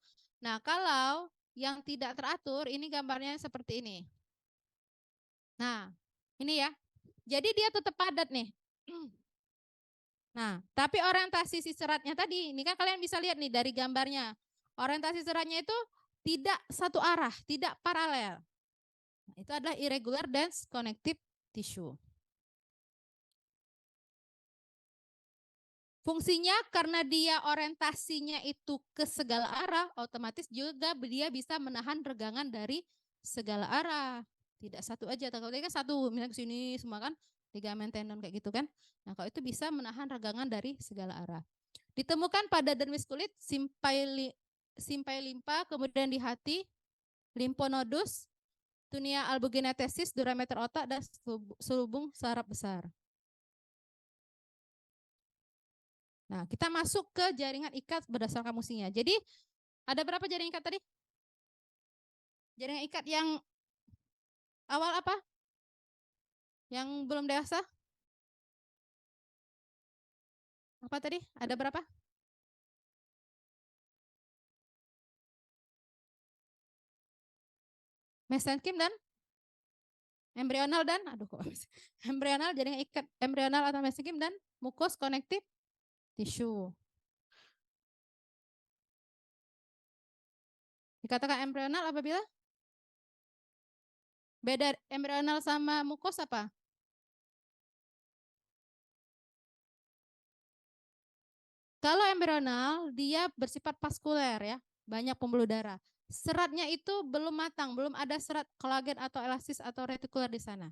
Nah, kalau yang tidak teratur, ini gambarnya seperti ini. Nah, ini ya. Jadi dia tetap padat nih. Nah, tapi orientasi si seratnya tadi, ini kan kalian bisa lihat nih dari gambarnya. Orientasi seratnya itu tidak satu arah, tidak paralel. Nah, itu adalah irregular dense connective tissue. Fungsinya karena dia orientasinya itu ke segala arah, otomatis juga dia bisa menahan regangan dari segala arah. Tidak satu aja, kalau tadi kan satu, misalnya ke sini semua kan, ligamen tendon kayak gitu kan. Nah, kalau itu bisa menahan regangan dari segala arah. Ditemukan pada dermis kulit, simpai limpa, kemudian di hati, limfonodus, tunia albuginetesis, durameter otak, dan selubung saraf besar. Nah, kita masuk ke jaringan ikat berdasarkan fungsinya. Jadi, ada berapa jaringan ikat tadi? Jaringan ikat yang awal apa? Yang belum dewasa? Apa tadi? Ada berapa? Mesenkim dan embrional dan embrional, jaringan ikat embrional atau mesenkim dan mucous connective tissue. Dikatakan embrional apabila beda embrional sama mucous apa? Kalau embrional dia bersifat vaskuler ya, banyak pembuluh darah. Seratnya itu belum matang, belum ada serat kolagen atau elastis atau retikuler di sana.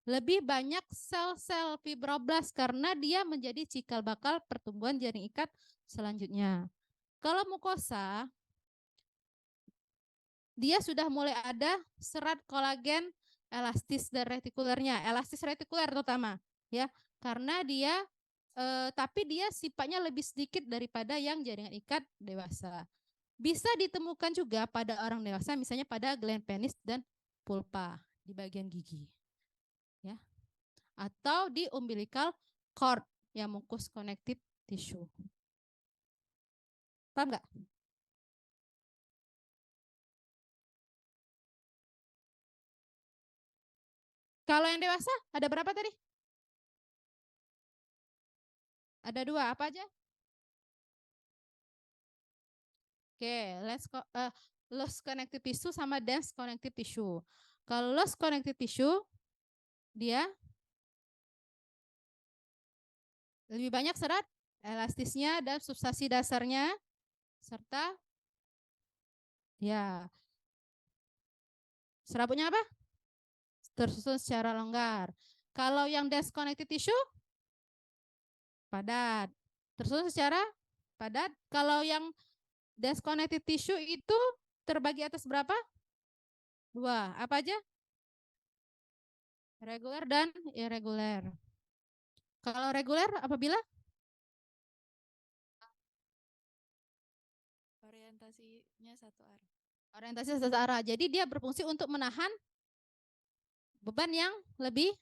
Lebih banyak sel-sel fibroblast karena dia menjadi cikal bakal pertumbuhan jaring ikat selanjutnya. Kalau mukosa, dia sudah mulai ada serat kolagen elastis dan retikulernya, elastis retikuler terutama ya, karena dia tapi dia sifatnya lebih sedikit daripada yang jaringan ikat dewasa. Bisa ditemukan juga pada orang dewasa, misalnya pada gland penis dan pulpa di bagian gigi, ya, atau di umbilical cord yang mucous connective tissue. Paham nggak? Kalau yang dewasa ada berapa tadi? Ada dua, apa aja? Oke, loose connective tissue sama dense connective tissue. Kalau loose connective tissue, dia lebih banyak serat elastisnya dan substansi dasarnya, serta ya serabutnya apa? Tersusun secara longgar. Kalau yang dense connective tissue, padat. Tersusun secara padat. Kalau yang dense connective tissue itu terbagi atas berapa? Dua. Apa aja? Reguler dan irregular. Kalau reguler apabila? Orientasinya satu arah. Orientasi satu arah. Jadi dia berfungsi untuk menahan beban yang lebih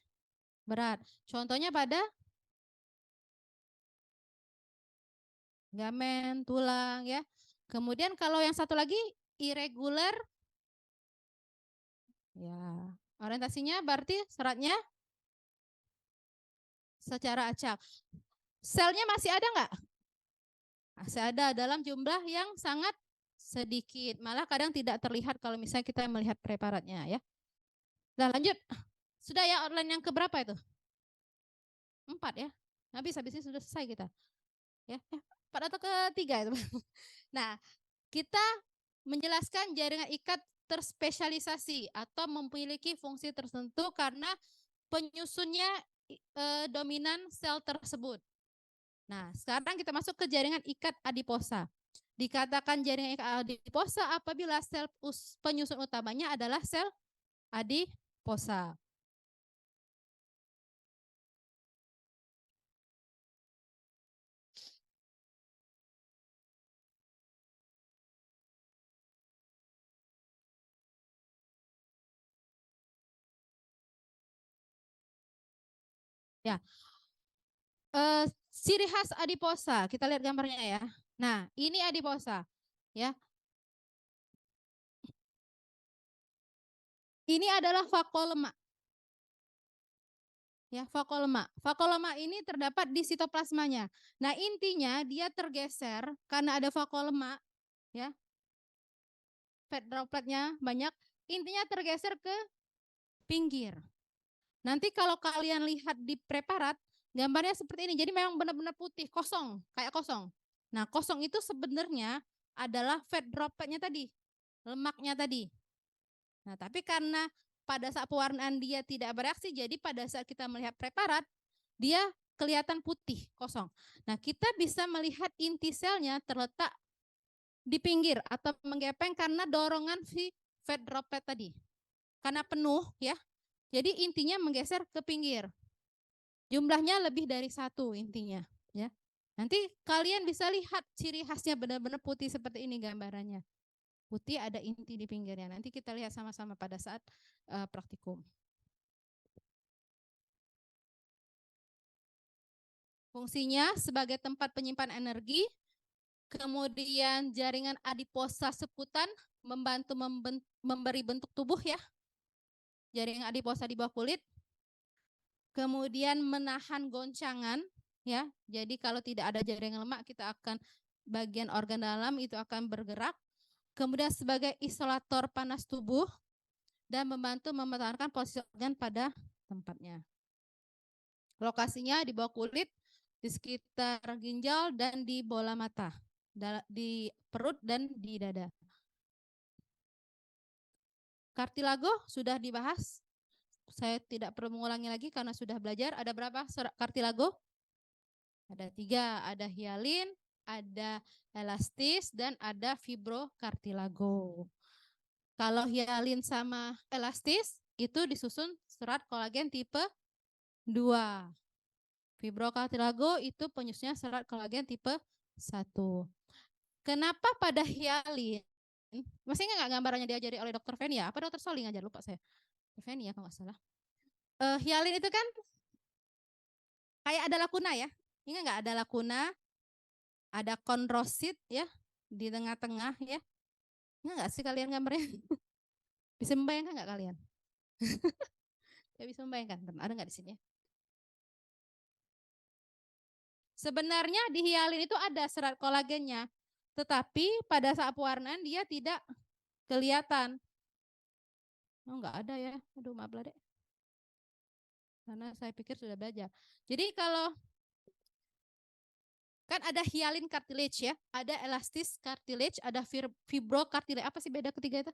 berat. Contohnya pada ligamen, tulang ya. Kemudian kalau yang satu lagi irregular, ya orientasinya berarti seratnya secara acak. Selnya masih ada nggak? Masih ada dalam jumlah yang sangat sedikit. Malah kadang tidak terlihat kalau misalnya kita melihat preparatnya ya. Nah lanjut. Sudah ya outline yang keberapa itu? 4 ya. Habis ini sudah selesai kita. Ya, 4 atau ketiga itu. Nah, kita menjelaskan jaringan ikat terspesialisasi atau memiliki fungsi tertentu karena penyusunnya dominan sel tersebut. Nah, sekarang kita masuk ke jaringan ikat adiposa. Dikatakan jaringan adiposa apabila sel penyusun utamanya adalah sel adiposa. Ya, ciri khas adiposa, kita lihat gambarnya ya. Nah, ini adiposa, ya. Ini adalah vakuolemak. Ya, vakuolemak. Vakuolemak ini terdapat di sitoplasmanya. Nah, intinya dia tergeser karena ada vakuolemak, ya. Fat dropletnya banyak, intinya tergeser ke pinggir. Nanti kalau kalian lihat di preparat, gambarnya seperti ini. Jadi memang benar-benar putih, kosong, kayak kosong. Nah, kosong itu sebenarnya adalah fat dropletnya tadi, lemaknya tadi. Nah, tapi karena pada saat pewarnaan dia tidak bereaksi, jadi pada saat kita melihat preparat, dia kelihatan putih, kosong. Nah, kita bisa melihat inti selnya terletak di pinggir atau menggepeng karena dorongan si fat droplet tadi. Karena penuh ya, jadi intinya menggeser ke pinggir. Jumlahnya lebih dari satu intinya. Ya. Nanti kalian bisa lihat ciri khasnya benar-benar putih seperti ini gambarannya. Putih ada inti di pinggirnya. Nanti kita lihat sama-sama pada saat praktikum. Fungsinya sebagai tempat penyimpan energi, kemudian jaringan adiposa seputan membantu memberi bentuk tubuh ya. Jaringan adiposa di bawah kulit. Kemudian menahan goncangan ya. Jadi kalau tidak ada jaringan lemak kita akan bagian organ dalam itu akan bergerak. Kemudian sebagai isolator panas tubuh dan membantu mempertahankan posisi organ pada tempatnya. Lokasinya di bawah kulit, di sekitar ginjal dan di bola mata, di perut dan di dada. Kartilago sudah dibahas. Saya tidak perlu mengulangi lagi karena sudah belajar. Ada berapa kartilago? Ada 3, ada hialin, ada elastis, dan ada fibrokartilago. Kalau hialin sama elastis, itu disusun serat kolagen tipe 2. Fibrokartilago itu penyusunnya serat kolagen tipe 1. Kenapa pada hialin? Masih nggak gambarannya diajari oleh Dr. Feni ya? Apa Dr. Soli ngajar? Lupa saya. Dr. Feni ya kalau nggak salah. Hialin itu kan kayak ada lakuna ya. Ingat nggak ada lakuna? Ada kondrosit ya di tengah-tengah ya. Ingat nggak sih kalian gambarnya? Bisa membayangkan nggak kalian? Ya bisa membayangkan. Ada nggak di sini? Sebenarnya di hialin itu ada serat kolagennya, tetapi pada saat pewarnaan dia tidak kelihatan. Oh nggak ada ya. Aduh maaf lah dek. Karena saya pikir sudah belajar. Jadi kalau kan ada hyalin cartilage ya, ada elastis cartilage, ada fibrocartilage. Apa sih beda ketiga itu?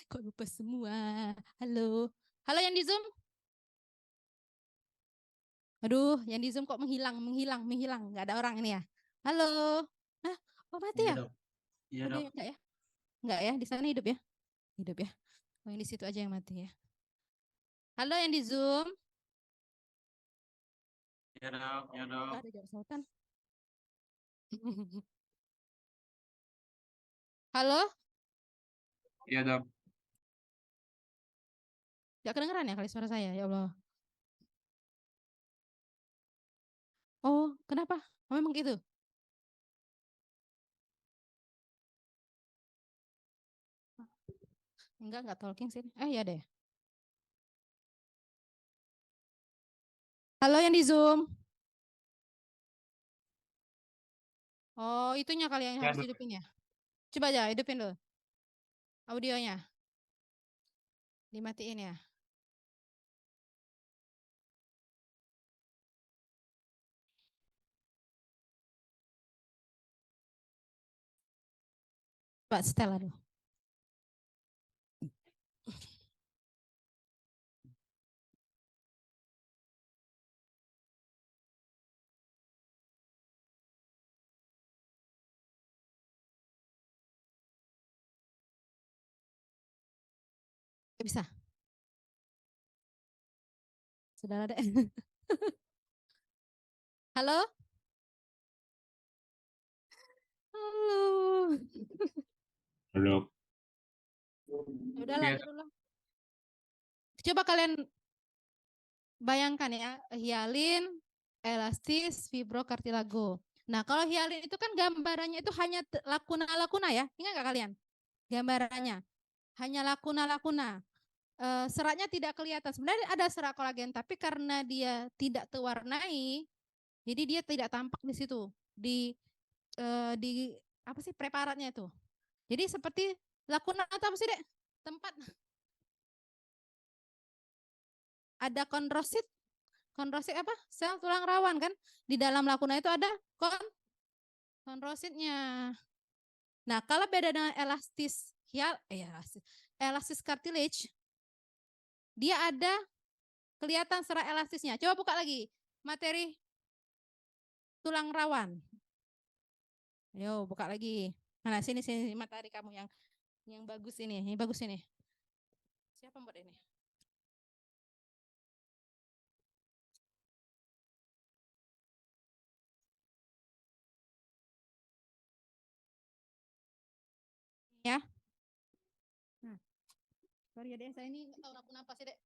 Kok lupa semua? Halo. Halo yang di Zoom? Aduh, yang di Zoom kok menghilang. Nggak ada orang ini ya. Halo. Hah, kok mati ya? Iya, Ada Dok. ya, enggak ya? Enggak ya, di sana hidup ya? Hidup ya. Oh, yang di situ aja yang mati ya. Halo yang di Zoom? Iya, Dok. Iya, Dok. Ada jarak sautan. Halo? Iya, Dok. Gak kedengeran ya kali suara saya, ya Allah. Oh, kenapa? Oh, memang gitu? Enggak talking sih. Ya deh. Halo yang di Zoom. Oh, itunya kali yang Ya, harus Dok. hidupin ya. Coba aja hidupin dulu. Audionya. Dimatiin ya. Pak Stella dulu. Bisa. Sudah ada. Halo? Halo. Halo. Ya udahlah Iya. dulu lah. Coba kalian bayangkan ya, hialin, elastis, fibrokartilago. Nah, kalau hialin itu kan gambarannya itu hanya lakuna-lakuna ya. Ingat nggak kalian? Gambarannya hanya lakuna-lakuna. Seratnya tidak kelihatan. Sebenarnya ada serat kolagen, tapi karena dia tidak terwarnai, jadi dia tidak tampak di situ. Di apa sih preparatnya itu. Jadi seperti lakuna atau apa sih, Dek? Tempat ada kondrosit. Kondrosit apa? Sel tulang rawan kan? Di dalam lakuna itu ada kondrositnya. Nah, kalau beda dengan elastis elastis cartilage, dia ada kelihatan serat elastisnya. Coba buka lagi materi tulang rawan. Yo, buka lagi. Mana sini materi kamu yang bagus ini. Ini bagus ini. Siapa buat ini? Ya. Nah, sorry ya Dek, saya ini nggak tahu kenapa sih Dek.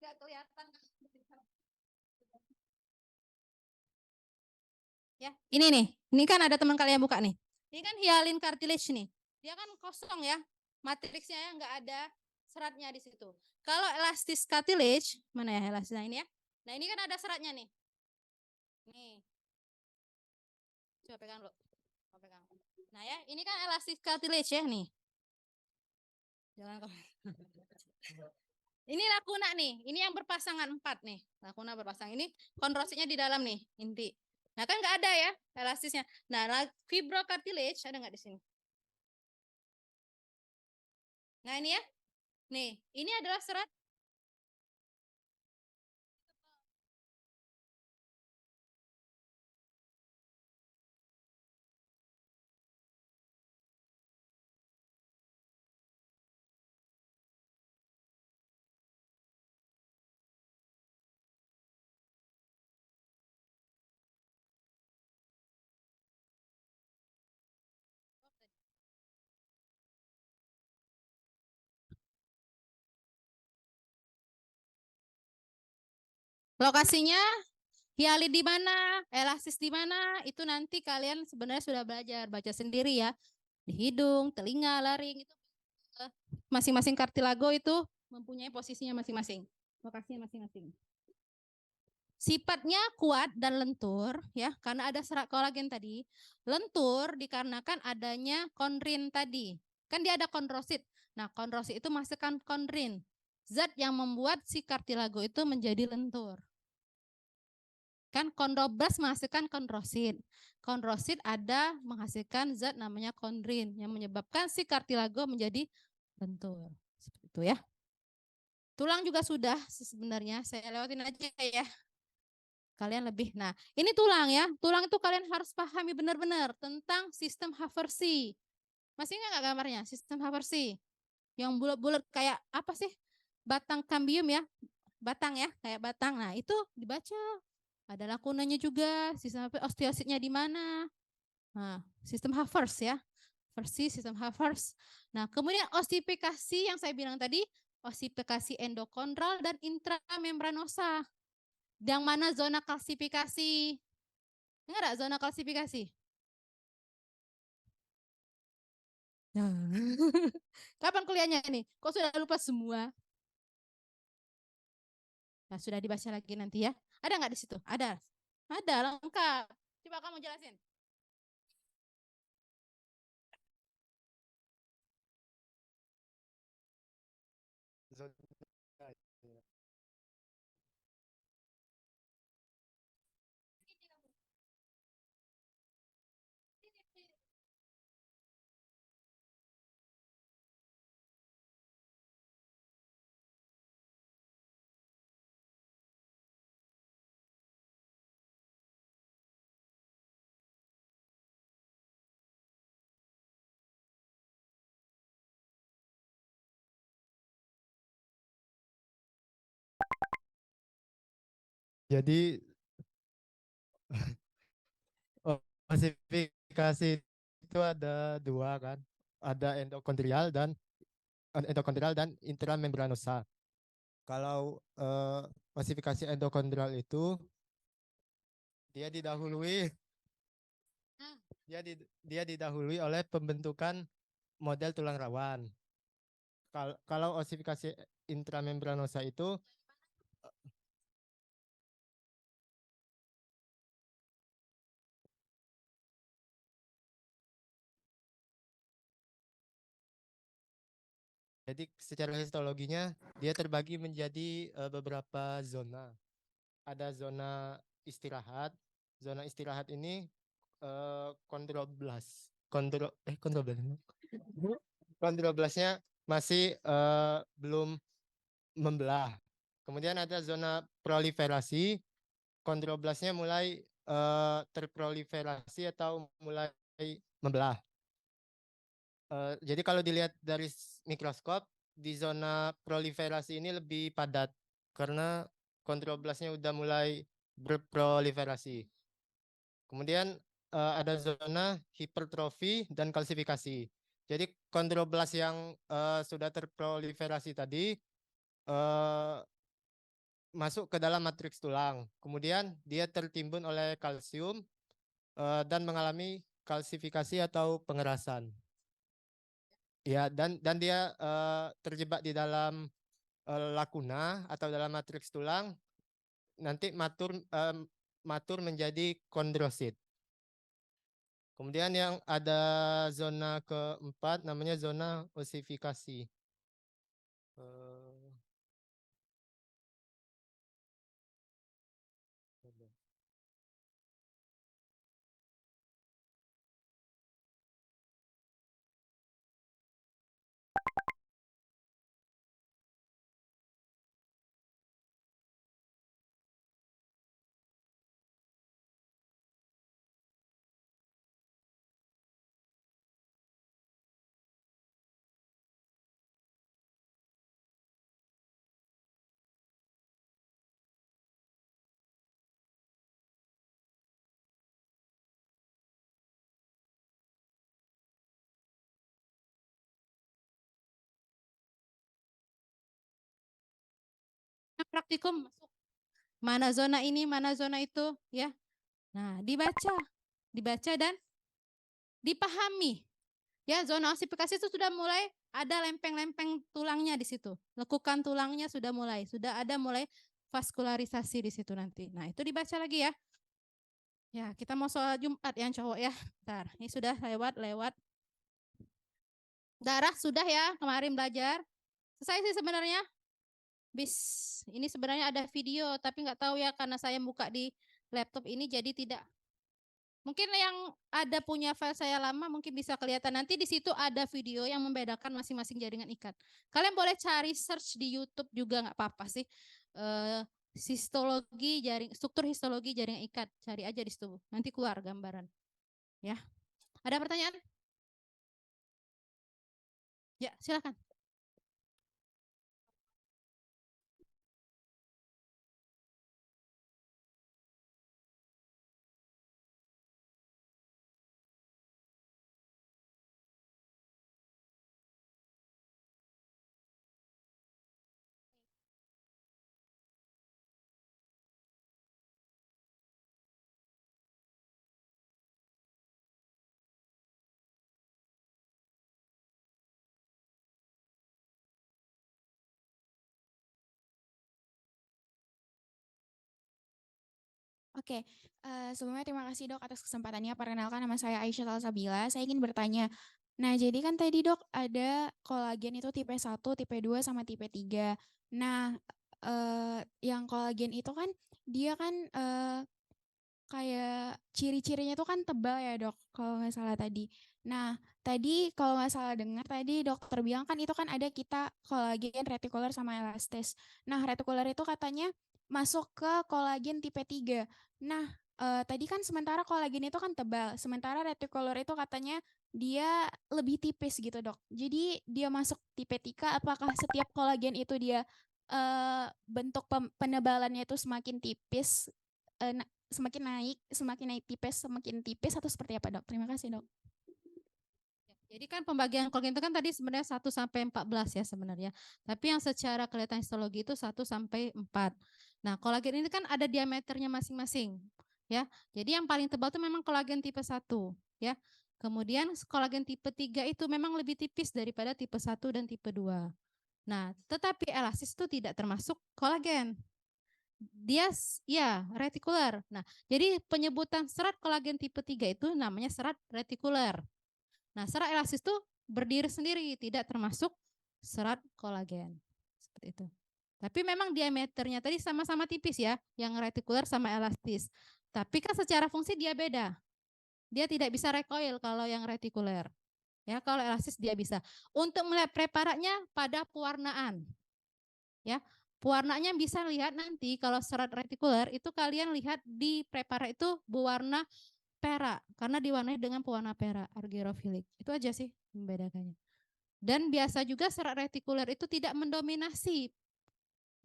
Nggak kelihatan. Ya, ini nih. Ini kan ada teman kalian buka nih. Ini kan hialin cartilage nih. Dia kan kosong ya. Matriksnya ya nggak ada seratnya di situ. Kalau elastis cartilage, mana ya elastisnya ini ya? Nah, ini kan ada seratnya nih. Nih. Coba pegang dulu. Coba pegang. Nah ya, ini kan elastis cartilage ya nih. Jangan Ini lakuna nih. Ini yang berpasangan 4 nih. Lakuna berpasang. Ini kondrositnya di dalam nih, inti. Nah kan nggak ada ya elastisnya. Nah fibrocartilage ada nggak di sini? Nah ini ya. Nih, ini adalah serat. Lokasinya hialin di mana, elastis di mana, itu nanti kalian sebenarnya sudah belajar baca sendiri ya. Di hidung, telinga, laring itu masing-masing kartilago itu mempunyai posisinya masing-masing, lokasinya masing-masing. Sifatnya kuat dan lentur ya, karena ada serat kolagen tadi. Lentur dikarenakan adanya kondrin tadi. Kan dia ada kondrosit. Nah, kondrosit itu menghasilkan kondrin. Zat yang membuat si kartilago itu menjadi lentur. Kan kondroblas menghasilkan kondrosit. Kondrosit ada menghasilkan zat namanya kondrin yang menyebabkan si kartilago menjadi lentur. Seperti itu ya. Tulang juga sudah sebenarnya, saya lewatin aja ya. Kalian lebih. Nah, ini tulang ya. Tulang itu kalian harus pahami benar-benar tentang sistem Haversi. Masih nggak gambarnya? Sistem Haversi. Yang bulat-bulat kayak apa sih? Batang kambium ya. Batang ya, kayak batang. Nah, itu dibaca. Ada lakunanya juga. Sistem osteositnya di mana? Nah, sistem Havers ya. Versi sistem Havers. Nah, kemudian ossifikasi yang saya bilang tadi, ossifikasi endokondral dan intramembranosa. Yang mana zona kalsifikasi? Enggak ada zona kalsifikasi? Nah. Kapan kuliahnya ini? Kok sudah lupa semua? Nah, sudah dibaca lagi nanti ya. Ada nggak di situ? Ada. Ada, lengkap. Coba kamu jelasin. Jadi klasifikasi itu ada dua kan, ada endokondrial dan intramembranosa. Kalau klasifikasi endokondrial itu dia didahului dia didahului oleh pembentukan model tulang rawan. Kalau osifikasi intramembranosa itu jadi secara histologinya dia terbagi menjadi beberapa zona. Ada zona istirahat. Zona istirahat ini kondroblasnya masih belum membelah. Kemudian ada zona proliferasi, kondroblasnya mulai terproliferasi atau mulai membelah. Jadi kalau dilihat dari mikroskop, di zona proliferasi ini lebih padat karena kondroblasnya udah mulai berproliferasi. Kemudian ada zona hipertrofi dan kalsifikasi. Jadi kondroblas yang sudah terproliferasi tadi masuk ke dalam matriks tulang. Kemudian dia tertimbun oleh kalsium dan mengalami kalsifikasi atau pengerasan. Ya, dan dia terjebak di dalam lakuna atau dalam matriks tulang, nanti matur menjadi kondrosit. Kemudian yang ada zona keempat namanya zona osifikasi. Praktikum masuk. Mana zona ini, mana zona itu, ya. Nah, dibaca dan dipahami. Ya, zona osifikasi itu sudah mulai ada lempeng-lempeng tulangnya di situ. Lekukan tulangnya sudah ada mulai vaskularisasi di situ nanti. Nah, itu dibaca lagi ya. Ya, kita mau sholat Jumat yang cowok ya. Bentar, ini sudah lewat. Darah sudah ya, kemarin belajar. Selesai sih sebenarnya. Ini sebenarnya ada video, tapi nggak tahu ya karena saya buka di laptop ini jadi tidak. Mungkin yang ada punya file saya lama mungkin bisa kelihatan. Nanti di situ ada video yang membedakan masing-masing jaringan ikat. Kalian boleh cari search di YouTube juga nggak apa-apa sih. Struktur histologi jaringan ikat. Cari aja di situ. Nanti keluar gambaran. Ya. Ada pertanyaan? Ya, silakan. Oke, sebelumnya terima kasih Dok atas kesempatannya. Perkenalkan nama saya Aisyah Salsabila. Saya ingin bertanya, nah jadi kan tadi Dok ada kolagen itu tipe 1, tipe 2, sama tipe 3. Nah, yang kolagen itu kan dia kan kayak ciri-cirinya itu kan tebal ya Dok, kalau nggak salah tadi. Nah, tadi kalau nggak salah dengar tadi dokter bilang kan itu kan ada kita kolagen retikuler sama elastis. Nah, retikuler itu katanya masuk ke kolagen tipe 3. Nah, tadi kan sementara kolagen itu kan tebal, sementara retikuler itu katanya dia lebih tipis gitu Dok. Jadi dia masuk tipe 3, apakah setiap kolagen itu dia bentuk penebalannya itu semakin tipis, semakin naik tipis atau seperti apa, Dok? Terima kasih, Dok. Jadi kan pembagian kolagen itu kan tadi sebenarnya 1 sampai 14 ya sebenarnya. Tapi yang secara kelihatan histologi itu 1 sampai 4. Nah, kolagen ini kan ada diameternya masing-masing, ya. Jadi yang paling tebal itu memang kolagen tipe 1, ya. Kemudian kolagen tipe 3 itu memang lebih tipis daripada tipe 1 dan tipe 2. Nah, tetapi elastis itu tidak termasuk kolagen. Dia ya retikuler. Nah, jadi penyebutan serat kolagen tipe 3 itu namanya serat retikuler. Nah, serat elastis itu berdiri sendiri, tidak termasuk serat kolagen. Seperti itu. Tapi memang diameternya tadi sama-sama tipis ya, yang retikuler sama elastis. Tapi kan secara fungsi dia beda. Dia tidak bisa recoil kalau yang retikuler. Ya, kalau elastis dia bisa. Untuk melihat preparatnya pada pewarnaan. Ya, pewarnanya bisa lihat nanti kalau serat retikuler itu kalian lihat di preparat itu berwarna perak karena diwarnai dengan pewarna perak argyrofilik. Itu aja sih membedakannya. Dan biasa juga serat retikuler itu tidak mendominasi.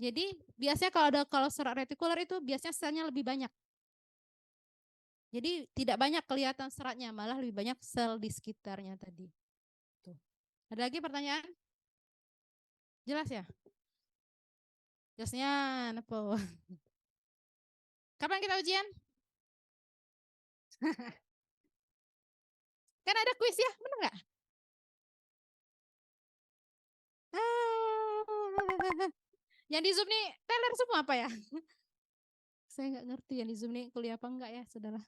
Jadi biasanya kalau serat retikuler itu biasanya selnya lebih banyak. Jadi tidak banyak kelihatan seratnya, malah lebih banyak sel di sekitarnya tadi. Tuh. Ada lagi pertanyaan? Jelas ya? Jelasnya apa? Kapan kita ujian? Kan ada kuis ya, benar nggak? Yang di Zoom nih teler semua apa ya? Saya nggak ngerti yang di Zoom nih kuliah apa enggak ya, saudara.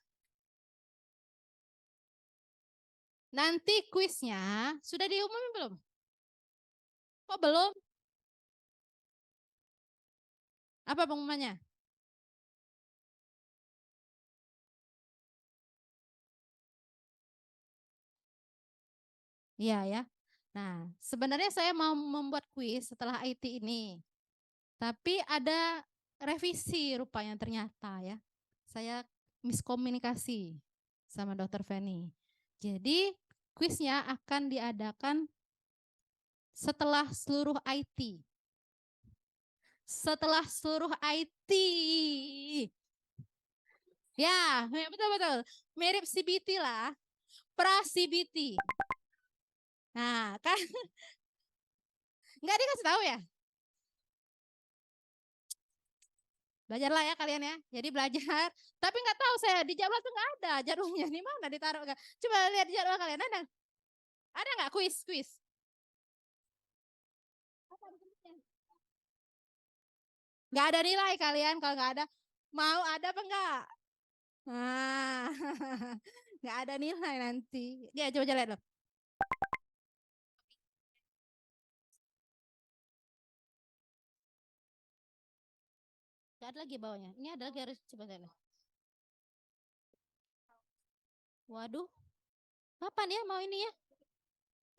Nanti kuisnya sudah diumumin belum? Kok belum? Apa pengumumannya? Iya ya. Nah, sebenarnya saya mau membuat kuis setelah IT ini. Tapi ada revisi rupanya ternyata ya. Saya miskomunikasi sama Dokter Feni. Jadi kuisnya akan diadakan setelah seluruh IT. Setelah seluruh IT. Ya, betul-betul. Mirip CBT lah. Pra-CBT. Nah, kan nggak dikasih tahu ya? Belajarlah ya kalian ya. Jadi belajar. Tapi nggak tahu saya di jadwal tuh nggak ada jadwalnya. Di mana ditaruh? Coba lihat di jadwal kalian ada? Ada nggak kuis? Nggak ada nilai kalian kalau nggak ada. Mau ada apa enggak? Nah, nggak ada nilai nanti. Ya coba lihat loh. Nggak ada lagi bawahnya. Ini ada lagi, harus coba lihat. Waduh. Kapan ya mau ini ya?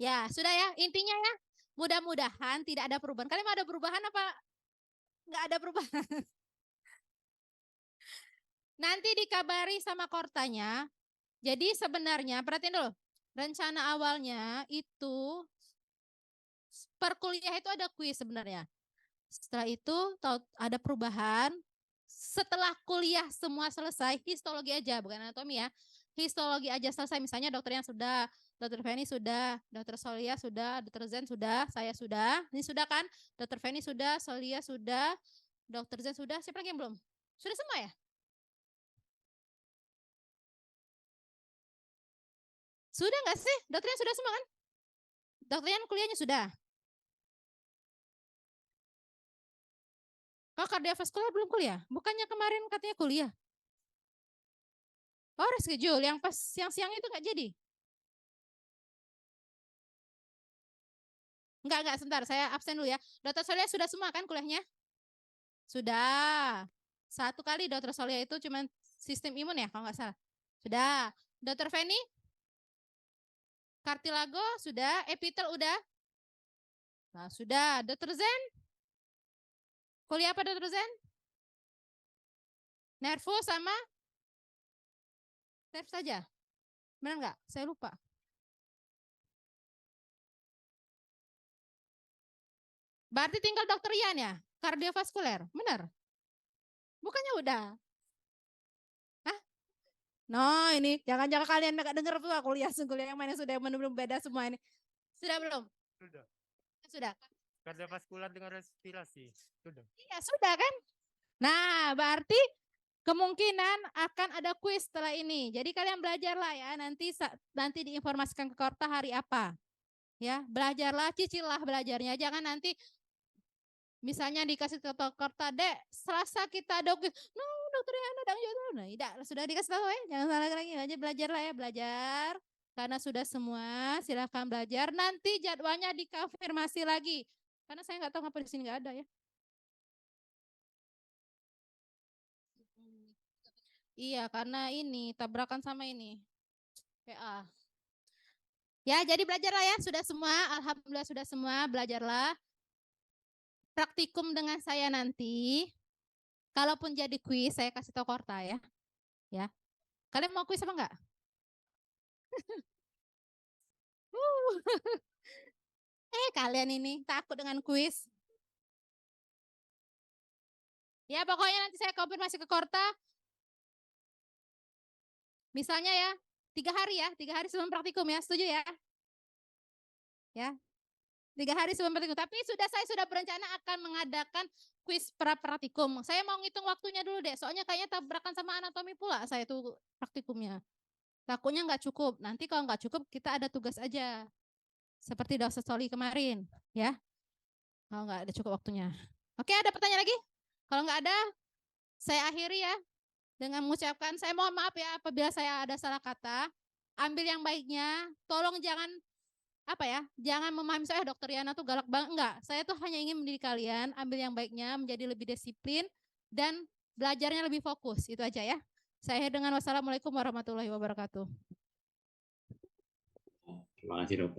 Ya, sudah ya. Intinya ya, mudah-mudahan tidak ada perubahan. Kalian mau ada perubahan apa? Nggak ada perubahan. Nanti dikabari sama kortanya. Jadi sebenarnya, perhatiin dulu. Rencana awalnya itu per kuliah itu ada kuis sebenarnya. Setelah itu ada perubahan. Setelah kuliah semua selesai, histologi aja, bukan anatomi ya. Histologi aja selesai, misalnya dokter yang sudah, Dokter Feni sudah, Dokter Solia sudah, Dokter Zen sudah, saya sudah. Ini sudah kan? Dokter Feni sudah, Solia sudah, Dokter Zen sudah. Siapa lagi yang belum? Sudah semua ya? Sudah nggak sih? Dokternya sudah semua kan? Dokternya kuliahnya sudah. Kalau kardiovaskular belum kuliah? Bukannya kemarin katanya kuliah? Oh, reschedule. Yang pas siang-siang itu nggak jadi? Enggak, sebentar. Saya absen dulu ya. Dokter Solia sudah semua kan kuliahnya? Sudah. 1 kali Dokter Solia itu cuma sistem imun ya, kalau nggak salah. Sudah. Dokter Feni? Kartilago sudah. Epitel udah? Nah, sudah. Dokter Zen? Kuliah apa Dokter Zen? Nervo sama? Nerv saja? Benar nggak? Saya lupa. Berarti tinggal Dokter Ian ya? Kardiovaskuler, benar? Bukannya udah? Hah? No, ini jangan-jangan kalian nggak dengar tuh kuliah yang mana sudah belum beda semua ini. Sudah belum? Sudah. Sudah. Kardiovaskular dengan respirasi. Sudah. Iya, sudah kan? Nah, berarti kemungkinan akan ada kuis setelah ini. Jadi kalian belajarlah ya, nanti diinformasikan ke Korta hari apa. Ya, belajarlah, cicillah belajarnya. Jangan nanti misalnya dikasih ke Korta, Dek, Selasa kita ada kuis. No, dokter Yana dan nah, tidak, sudah dikasih tahu ya. Jangan salah lagi, aja belajarlah ya, belajar. Karena sudah semua, silakan belajar. Nanti jadwalnya dikonfirmasi lagi. Karena saya nggak tahu ngapa di sini nggak ada ya. Iya, karena ini tabrakan sama ini. PA. Ya, jadi belajarlah ya, sudah semua, alhamdulillah sudah semua, belajarlah. Praktikum dengan saya nanti. Kalaupun jadi kuis, saya kasih tahu Korta ya. Ya. Kalian mau kuis apa enggak? Kalian ini takut dengan kuis. Ya, pokoknya nanti saya konfirmasi ke Korta. Misalnya ya, 3 hari ya, 3 hari sebelum praktikum ya, setuju ya? Ya, 3 hari sebelum praktikum. Tapi saya sudah berencana akan mengadakan kuis praktikum. Saya mau ngitung waktunya dulu deh, soalnya kayaknya tabrakan sama anatomi pula saya tuh praktikumnya. Takutnya nggak cukup. Nanti kalau nggak cukup, kita ada tugas aja. Seperti Dr. Soli kemarin, ya. Kalau nggak ada cukup waktunya. Oke, ada pertanyaan lagi? Kalau nggak ada, saya akhiri ya dengan mengucapkan saya mohon maaf ya apabila saya ada salah kata. Ambil yang baiknya, tolong jangan jangan memahami saya dokter Yana tuh galak banget. Enggak, saya tuh hanya ingin mendidik kalian, ambil yang baiknya, menjadi lebih disiplin dan belajarnya lebih fokus. Itu aja ya. Saya dengan wassalamualaikum warahmatullahi wabarakatuh. Terima kasih dokter.